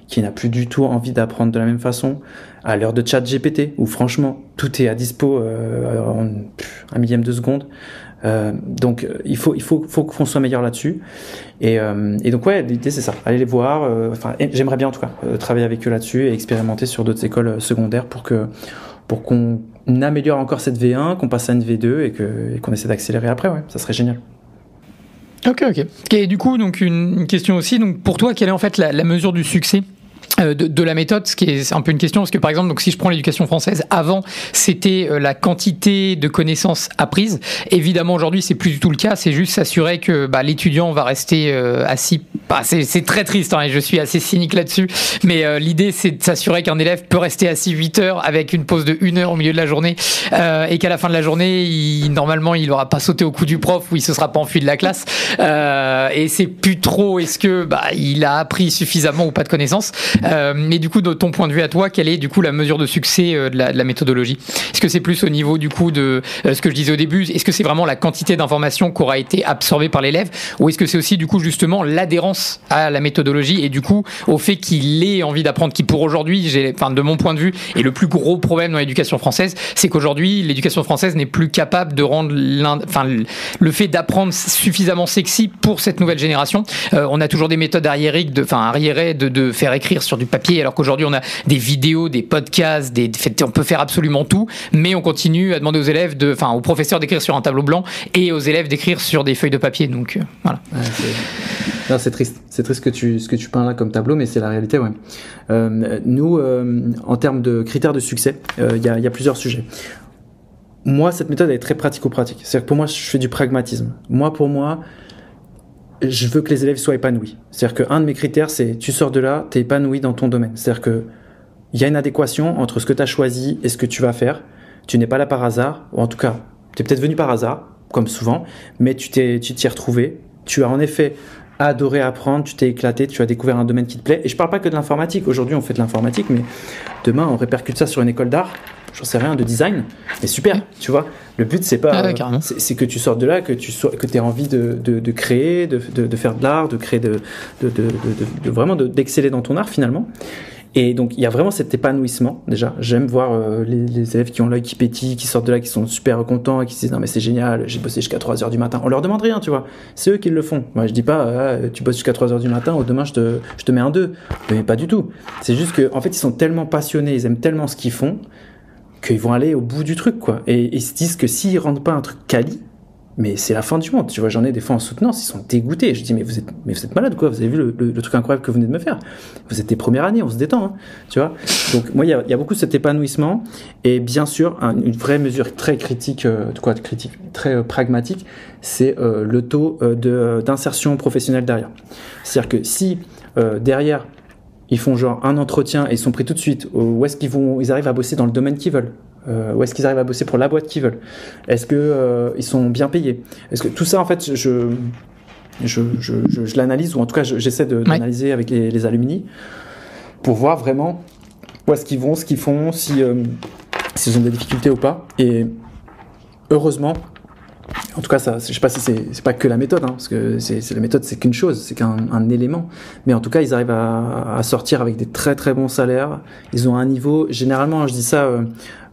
qui n'a plus du tout envie d'apprendre de la même façon, à l'heure de ChatGPT, où franchement tout est à dispo en un millième de seconde. Donc il faut qu'on soit meilleur là-dessus, et donc l'idée c'est ça, aller les voir, j'aimerais bien en tout cas travailler avec eux là-dessus et expérimenter sur d'autres écoles secondaires pour qu'on améliore encore cette V1, qu'on passe à une V2 et qu'on essaie d'accélérer après, ça serait génial.
Ok. Et du coup, donc une question aussi. Donc pour toi, quelle est en fait la mesure du succès de la méthode, ce qui est un peu une question, parce que par exemple, donc si je prends l'éducation française, avant c'était la quantité de connaissances apprises. Évidemment, aujourd'hui, c'est plus du tout le cas. C'est juste s'assurer que l'étudiant va rester assis. C'est très triste, hein, et je suis assez cynique là-dessus. Mais l'idée, c'est de s'assurer qu'un élève peut rester assis 8 heures avec une pause de 1 heure au milieu de la journée, et qu'à la fin de la journée, normalement, il n'aura pas sauté au cou du prof ou il se sera pas enfui de la classe. Et c'est plus trop est-ce que il a appris suffisamment ou pas de connaissances. Mais du coup, de ton point de vue à toi, quelle est du coup la mesure de succès de la méthodologie? Est-ce que c'est plus au niveau du coup de ce que je disais au début, est-ce que c'est vraiment la quantité d'informations qui aura été absorbée par l'élève, ou est-ce que c'est aussi du coup justement l'adhérence à la méthodologie et du coup au fait qu'il ait envie d'apprendre, qui pour aujourd'hui, de mon point de vue, est le plus gros problème dans l'éducation française, c'est qu'aujourd'hui l'éducation française n'est plus capable de rendre le fait d'apprendre suffisamment sexy pour cette nouvelle génération. On a toujours des méthodes arriérées de faire écrire sur du papier, alors qu'aujourd'hui on a des vidéos, des podcasts, on peut faire absolument tout, mais on continue à demander aux élèves aux professeurs d'écrire sur un tableau blanc et aux élèves d'écrire sur des feuilles de papier. Donc voilà.
Non, c'est triste ce que tu peins là comme tableau, mais c'est la réalité, ouais. Nous, en termes de critères de succès, il y a plusieurs sujets. Moi, cette méthode elle est très pratico-pratique. C'est-à-dire que pour moi, je fais du pragmatisme. Pour moi, je veux que les élèves soient épanouis. C'est-à-dire qu'un de mes critères, c'est tu sors de là, t'es épanoui dans ton domaine. C'est-à-dire que il y a une adéquation entre ce que tu as choisi et ce que tu vas faire. Tu n'es pas là par hasard, ou en tout cas, tu es peut-être venu par hasard, comme souvent, mais tu t'y es retrouvé. Tu as en effet adoré apprendre, tu t'es éclaté, tu as découvert un domaine qui te plaît. Et je parle pas que de l'informatique. Aujourd'hui, on fait de l'informatique, mais demain, on répercute ça sur une école d'art. J'en sais rien, de design. Mais super, tu vois. Le but, c'est pas, c'est que tu sortes de là, que tu aies envie de créer, de faire de l'art, de créer, vraiment d'exceller dans ton art finalement. Et donc, il y a vraiment cet épanouissement, déjà. J'aime voir les élèves qui ont l'œil qui pétille, qui sortent de là, qui sont super contents et qui se disent « Non, mais c'est génial, j'ai bossé jusqu'à 3h du matin. » On leur demande rien, tu vois. C'est eux qui le font. Moi, je dis pas « Tu bosses jusqu'à 3h du matin, demain, je te mets un 2. » Mais pas du tout. C'est juste qu'en fait, ils sont tellement passionnés, ils aiment tellement ce qu'ils font, qu'ils vont aller au bout du truc, quoi. Et ils se disent que s'ils rendent pas un truc quali, mais c'est la fin du monde, tu vois. J'en ai des fois en soutenance, ils sont dégoûtés. Je dis mais vous êtes malade quoi. Vous avez vu le truc incroyable que vous venez de me faire. Vous êtes des premières années, on se détend, hein, tu vois. Donc moi il y a beaucoup cet épanouissement et bien sûr une vraie mesure très critique, très pragmatique, c'est le taux d'insertion professionnelle derrière. C'est-à-dire que si derrière ils font genre un entretien et ils sont pris tout de suite, où est-ce ils arrivent à bosser dans le domaine qu'ils veulent. Où est-ce qu'ils arrivent à bosser pour la boîte qu'ils veulent? Est-ce que ils sont bien payés? Est-ce que tout ça en fait je l'analyse ou en tout cas j'essaie d'analyser avec les alumni pour voir vraiment où est-ce qu'ils vont, ce qu'ils font, s'ils ont des difficultés ou pas. Et heureusement, en tout cas, ça, je sais pas si c'est pas que la méthode, hein, parce que la méthode, c'est qu'une chose, c'est qu'un élément. Mais en tout cas, ils arrivent à sortir avec des très très bons salaires. Ils ont un niveau. Généralement, je dis ça.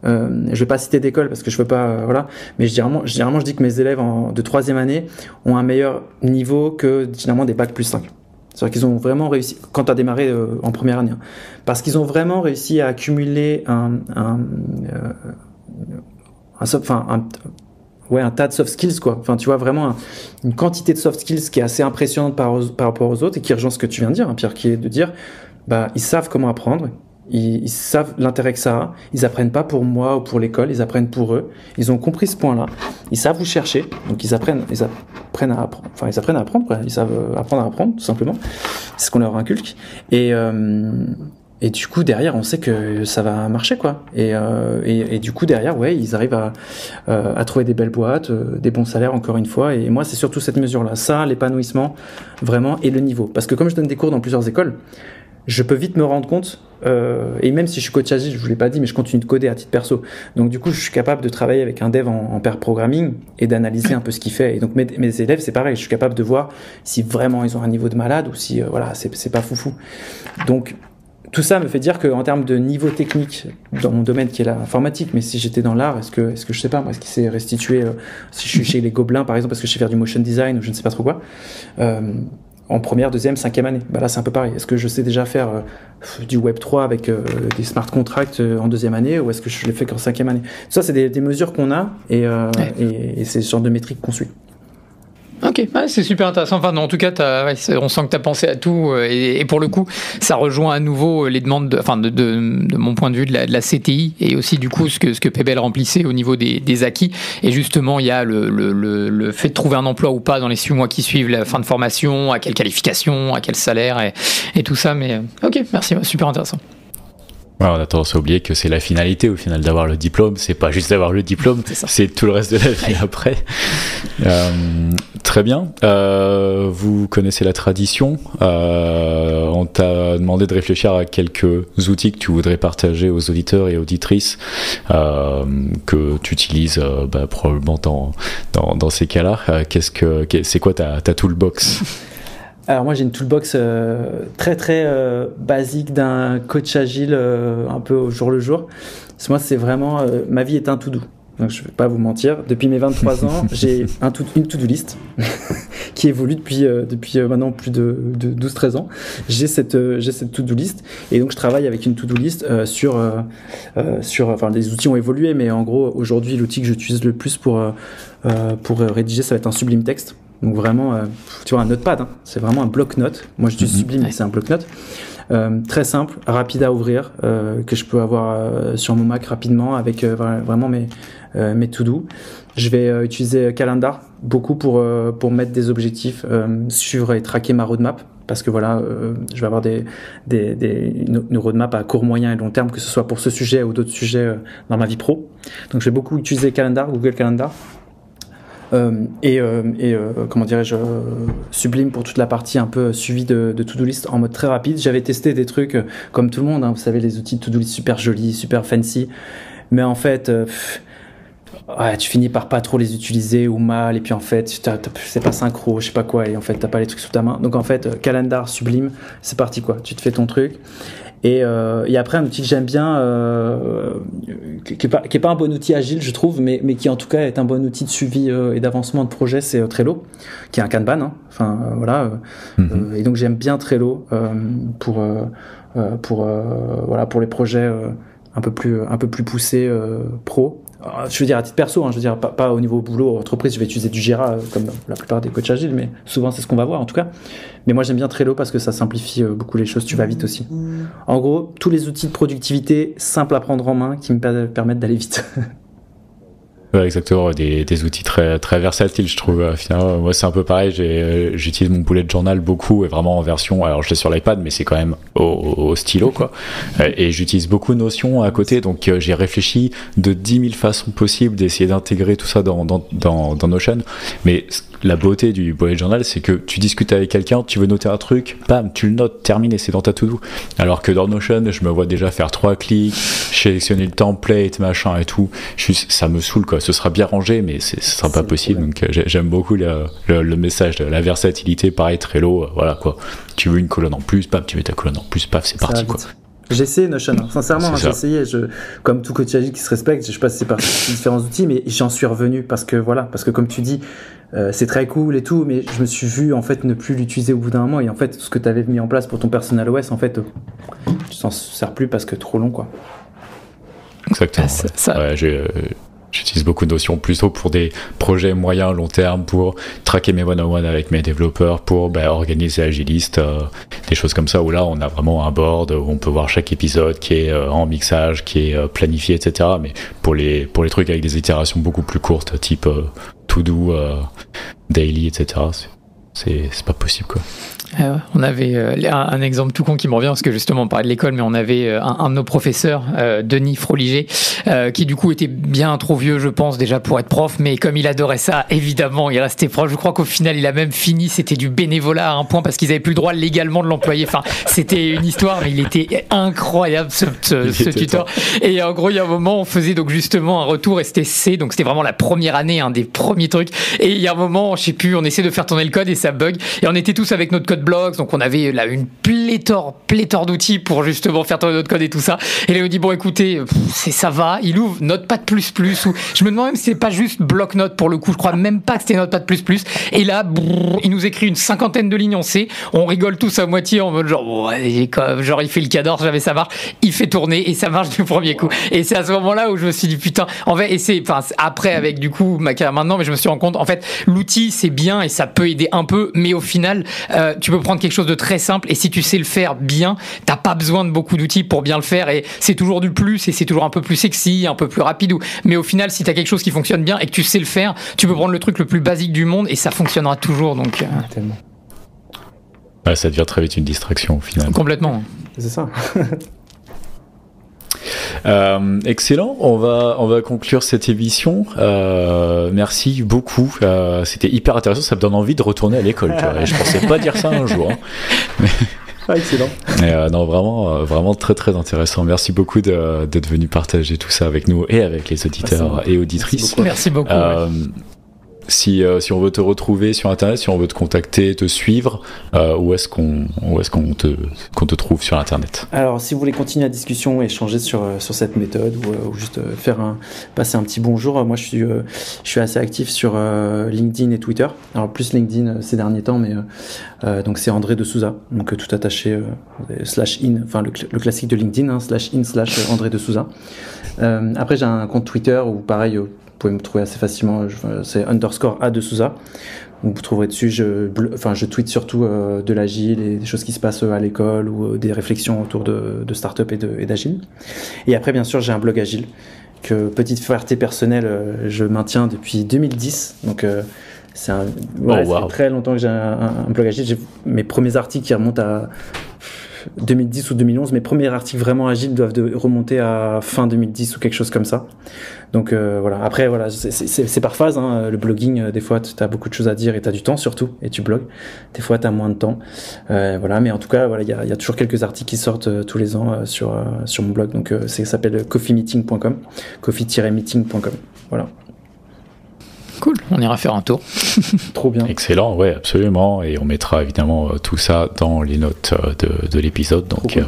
Je vais pas citer d'école parce que je veux pas, voilà. Mais généralement, je dis que mes élèves de 3e année ont un meilleur niveau que généralement des bacs plus 5. C'est-à-dire qu'ils ont vraiment réussi, quand tu as démarré en première année, hein, parce qu'ils ont vraiment réussi à accumuler un tas de soft skills, quoi. Enfin, tu vois, vraiment une quantité de soft skills qui est assez impressionnante par rapport aux autres et qui rejoint ce que tu viens de dire, hein, Pierre, qui est de dire, ils savent comment apprendre, ils savent l'intérêt que ça a, ils apprennent pas pour moi ou pour l'école, ils apprennent pour eux, ils ont compris ce point-là, ils savent vous chercher, donc ils apprennent à apprendre, quoi. Ils savent apprendre à apprendre, tout simplement. C'est ce qu'on leur inculque. Et du coup, derrière, on sait que ça va marcher, quoi. Et du coup, derrière, ouais, ils arrivent à trouver des belles boîtes, des bons salaires, encore une fois. Et moi, c'est surtout cette mesure-là. Ça, l'épanouissement, vraiment, et le niveau. Parce que comme je donne des cours dans plusieurs écoles, je peux vite me rendre compte, et même si je suis coach agile, je vous l'ai pas dit, mais je continue de coder à titre perso. Donc du coup, je suis capable de travailler avec un dev en pair programming et d'analyser un peu ce qu'il fait. Et donc mes élèves, c'est pareil, je suis capable de voir si vraiment ils ont un niveau de malade ou si voilà, c'est pas foufou. Donc tout ça me fait dire qu'en termes de niveau technique dans mon domaine qui est l'informatique, mais si j'étais dans l'art, est-ce que je sais pas moi, est-ce qu'il s'est restitué si je suis chez les Gobelins par exemple parce que je sais faire du motion design ou je ne sais pas trop quoi, en première, deuxième, 5e année. Là c'est un peu pareil. Est-ce que je sais déjà faire du Web3 avec des smart contracts en 2e année ou est-ce que je l'ai fait qu'en 5e année? Tout ça c'est des mesures qu'on a et c'est ce genre de métriques qu'on suit.
Ok, ouais, c'est super intéressant. Enfin, en tout cas, on sent que tu as pensé à tout. Et pour le coup, ça rejoint à nouveau les demandes de mon point de vue de la CTI et aussi du coup ce que PBL remplissait au niveau des acquis. Et justement, il y a le fait de trouver un emploi ou pas dans les 6 mois qui suivent la fin de formation, à quelle qualification, à quel salaire et tout ça. Mais ok, merci, super intéressant.
Ouais, on a tendance à oublier que c'est la finalité au final d'avoir le diplôme, c'est pas juste d'avoir le diplôme, c'est tout le reste de la vie après. Très bien, vous connaissez la tradition, on t'a demandé de réfléchir à quelques outils que tu voudrais partager aux auditeurs et auditrices que tu utilises probablement dans ces cas-là. C'est quoi ta toolbox?
Alors moi j'ai une toolbox très très basique d'un coach agile un peu au jour le jour. Parce que moi c'est vraiment ma vie est un to-do. Donc je vais pas vous mentir, depuis mes 23 ans, j'ai une to-do list qui évolue depuis maintenant plus de 12-13 ans. J'ai cette to-do list et donc je travaille avec une to-do list sur les outils ont évolué mais en gros aujourd'hui l'outil que j'utilise le plus pour rédiger ça va être un Sublime Text. Donc vraiment, tu vois, un notepad, hein. C'est vraiment un bloc-notes. Moi, je dis Sublime, mais c'est un bloc-notes. Très simple, rapide à ouvrir, que je peux avoir sur mon Mac rapidement avec vraiment mes to-do. Je vais utiliser Calendar beaucoup pour mettre des objectifs, suivre et traquer ma roadmap. Parce que voilà, je vais avoir une roadmap à court, moyen et long terme, que ce soit pour ce sujet ou d'autres sujets dans ma vie pro. Donc, je vais beaucoup utiliser Calendar, Google Calendar. Comment dirais-je, Sublime pour toute la partie un peu suivi de to-do list en mode très rapide. J'avais testé des trucs comme tout le monde, hein, vous savez, les outils de to-do list super jolis, super fancy, mais en fait ouais, tu finis par pas trop les utiliser ou mal, et puis en fait c'est pas synchro, je sais pas quoi, et en fait t'as pas les trucs sous ta main. Donc en fait Calendar, Sublime, c'est parti quoi, tu te fais ton truc. Et après un outil que j'aime bien, qui est pas un bon outil agile je trouve, mais qui en tout cas est un bon outil de suivi et d'avancement de projet, c'est Trello, qui est un Kanban, hein. Enfin voilà. Et donc j'aime bien Trello pour les projets un peu plus poussés pro. Je veux dire à titre perso, hein, je veux dire pas au niveau boulot entreprise, je vais utiliser du Jira comme la plupart des coachs agiles, mais souvent c'est ce qu'on va voir en tout cas. Mais moi j'aime bien Trello parce que ça simplifie beaucoup les choses, tu vas vite aussi. En gros, tous les outils de productivité simples à prendre en main qui me permettent d'aller vite.
Ouais, exactement, des outils très très versatiles, je trouve. Finalement, moi c'est un peu pareil, j'utilise mon bullet journal beaucoup, et vraiment en version, alors je l'ai sur l'iPad, mais c'est quand même au stylo quoi. Et j'utilise beaucoup Notion à côté, donc j'ai réfléchi de 10 000 façons possibles d'essayer d'intégrer tout ça dans Notion. Mais la beauté du bullet journal, c'est que tu discutes avec quelqu'un, tu veux noter un truc, bam, tu le notes, terminé, c'est dans ta to-do. Alors que dans Notion, je me vois déjà faire 3 clics, sélectionner le template, machin et tout. Ça me saoule quoi. Ce sera bien rangé, mais ce sera pas possible. Donc j'aime beaucoup le message de la versatilité. Pareil, Trello, voilà quoi. Tu veux une colonne en plus, bam, tu mets ta colonne en plus, paf, c'est parti quoi.
J'ai essayé Notion, sincèrement, j'ai essayé. Comme tout coach agile qui se respecte, je passe par différents outils, mais j'en suis revenu parce que comme tu dis, c'est très cool et tout, mais je me suis vu en fait ne plus l'utiliser au bout d'un moment, et en fait tout ce que tu avais mis en place pour ton personal OS, en fait, tu t'en sers plus parce que trop long quoi.
Exactement. Ouais, j'utilise beaucoup de Notion plutôt pour des projets moyens, long terme, pour traquer mes one-on-one avec mes développeurs, pour organiser Agilist, des choses comme ça, où là on a vraiment un board où on peut voir chaque épisode qui est en mixage, qui est planifié, etc. Mais pour les trucs avec des itérations beaucoup plus courtes, type to-do, daily, etc., c'est pas possible quoi.
On avait un exemple tout con qui me revient, parce que justement on parlait de l'école, mais on avait un de nos professeurs, Denis Froliger, qui du coup était bien trop vieux je pense déjà pour être prof, mais comme il adorait ça, évidemment il restait prof. Je crois qu'au final il a même fini, c'était du bénévolat à un point, parce qu'ils avaient plus le droit légalement de l'employer. Enfin c'était une histoire, mais il était incroyable ce tuteur. Et en gros il y a un moment on faisait donc justement un retour, et c'était C, donc c'était vraiment la première année, un des premiers trucs, et il y a un moment je sais plus, on essaie de faire tourner le code et ça bug, et on était tous avec notre code blogs, donc on avait là une pléthore d'outils pour justement faire tourner notre code et tout ça. Et là on dit bon écoutez, ça va, il ouvre Notepad++, ou je me demande même si c'est pas juste bloc-notes pour le coup, je crois même pas que c'était Notepad++, et là il nous écrit une 50aine de lignes en C, on rigole tous à moitié en mode genre il fait le cador, jamais ça marche, il fait tourner et ça marche du premier coup. Et c'est à ce moment là où je me suis dit putain, en fait, et c'est après avec du coup ma carrière maintenant, mais je me suis rendu compte en fait l'outil c'est bien et ça peut aider un peu, mais au final tu peux prendre quelque chose de très simple, et si tu sais le faire bien, t'as pas besoin de beaucoup d'outils pour bien le faire, et c'est toujours du plus, et c'est toujours un peu plus sexy, un peu plus rapide, mais au final si t'as quelque chose qui fonctionne bien et que tu sais le faire, tu peux prendre le truc le plus basique du monde et ça fonctionnera toujours. Donc
tellement.
Ouais, ça devient très vite une distraction au final.
Complètement.
C'est ça.
Excellent, on va conclure cette émission. Merci beaucoup, c'était hyper intéressant, ça me donne envie de retourner à l'école, tu vois, et je pensais pas dire ça un jour, hein. Mais...
excellent.
Non, vraiment très très intéressant. Merci beaucoup d'être venu partager tout ça avec nous et avec les auditeurs et auditrices.
Merci beaucoup.
Si on veut te retrouver sur internet, si on veut te contacter, te suivre, où est-ce qu'on te trouve sur internet?
Alors si vous voulez continuer la discussion et échanger sur cette méthode, ou juste passer un petit bonjour, moi je suis assez actif sur LinkedIn et Twitter. Alors plus LinkedIn ces derniers temps, mais donc c'est André de Souza, donc tout attaché /in, enfin le classique de LinkedIn, hein, /in/André de Souza. Après j'ai un compte Twitter où pareil, vous pouvez me trouver assez facilement, c'est _A de Souza. Vous trouverez dessus, je tweete surtout de l'agile et des choses qui se passent à l'école, ou des réflexions autour de start-up et d'agile. Et après, bien sûr, j'ai un blog agile que, petite fierté personnelle, je maintiens depuis 2010. Donc, ça fait très longtemps que j'ai un blog agile. J'ai mes premiers articles qui remontent à 2010 ou 2011. Mes premiers articles vraiment agiles doivent remonter à fin 2010 ou quelque chose comme ça. Donc voilà. Après voilà, c'est par phase. Hein. Le blogging, des fois, tu as beaucoup de choses à dire et tu as du temps surtout, et tu blogues. Des fois, tu as moins de temps. Voilà. Mais en tout cas, voilà, il y a toujours quelques articles qui sortent tous les ans sur mon blog. Donc ça s'appelle coffeemeeting.com, coffee-meeting.com. Voilà.
Cool, on ira faire un tour.
Trop bien.
Excellent, ouais, absolument. Et on mettra évidemment tout ça dans les notes de l'épisode. Donc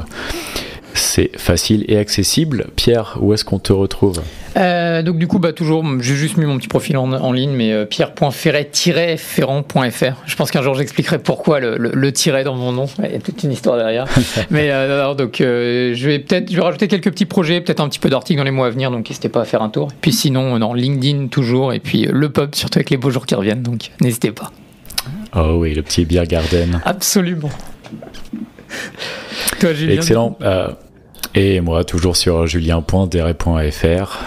c'est facile et accessible. Pierre, où est-ce qu'on te retrouve ?
Donc du coup, toujours, j'ai juste mis mon petit profil en ligne, mais pierre.ferret-ferrand.fr. Je pense qu'un jour j'expliquerai pourquoi le tiret dans mon nom. Il y a toute une histoire derrière. Mais alors, donc je vais rajouter quelques petits projets, peut-être un petit peu d'articles dans les mois à venir, donc n'hésitez pas à faire un tour. Et puis sinon, dans LinkedIn toujours, et puis le pub, surtout avec les beaux jours qui reviennent, donc n'hésitez pas.
Oh oui, le petit beer garden.
Absolument. Toi, Julien.
Excellent. Et moi, toujours sur julien.dere.fr.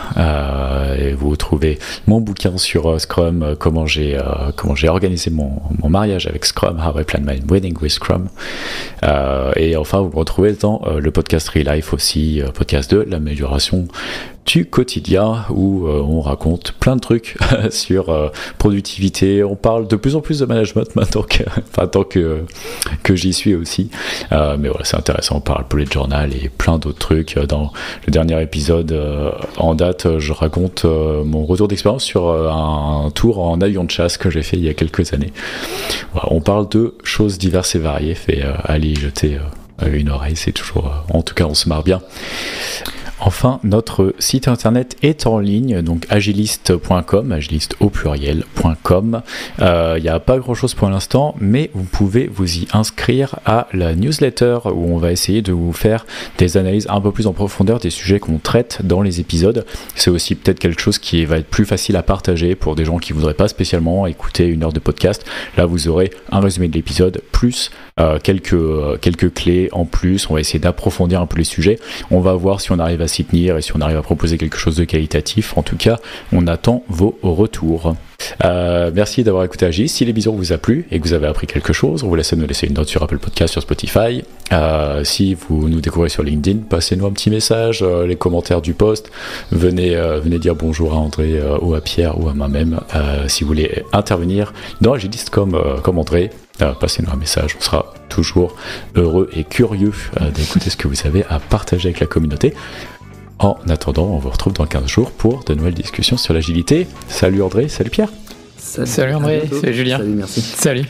Et vous trouvez mon bouquin sur Scrum, comment j'ai organisé mon mariage avec Scrum, How I Planned My Wedding with Scrum. Et enfin, vous me retrouvez dans le podcast Real Life aussi, podcast de l'amélioration du quotidien, où on raconte plein de trucs sur productivité. On parle de plus en plus de management maintenant tant que j'y suis aussi. Mais voilà, c'est intéressant. On parle bullet journal et plein d'autres trucs. Dans le dernier épisode en date, je raconte mon retour d'expérience sur un tour en avion de chasse que j'ai fait il y a quelques années. Voilà, on parle de choses diverses et variées. Allez y jeter une oreille, c'est toujours... en tout cas, on se marre bien. Enfin, notre site internet est en ligne, donc agiliste.com, agiliste au pluriel.com. Il n'y a pas grand-chose pour l'instant, mais vous pouvez vous y inscrire à la newsletter où on va essayer de vous faire des analyses un peu plus en profondeur des sujets qu'on traite dans les épisodes. C'est aussi peut-être quelque chose qui va être plus facile à partager pour des gens qui ne voudraient pas spécialement écouter 1 heure de podcast. Là, vous aurez un résumé de l'épisode, plus quelques clés en plus. On va essayer d'approfondir un peu les sujets. On va voir si on arrive à s'y tenir et si on arrive à proposer quelque chose de qualitatif. En tout cas, on attend vos retours. Merci d'avoir écouté Agis. Si l'émission vous a plu et que vous avez appris quelque chose, on vous laisse nous laisser une note sur Apple Podcast, sur Spotify. Si vous nous découvrez sur LinkedIn, passez-nous un petit message, les commentaires du post. Venez dire bonjour à André ou à Pierre ou à moi-même. Si vous voulez intervenir dans Agiliste comme André, passez-nous un message. On sera toujours heureux et curieux d'écouter ce que vous avez à partager avec la communauté. En attendant, on vous retrouve dans 15 jours pour de nouvelles discussions sur l'agilité. Salut André, salut Pierre.
Salut André, salut Julien.
Salut, merci.
Salut.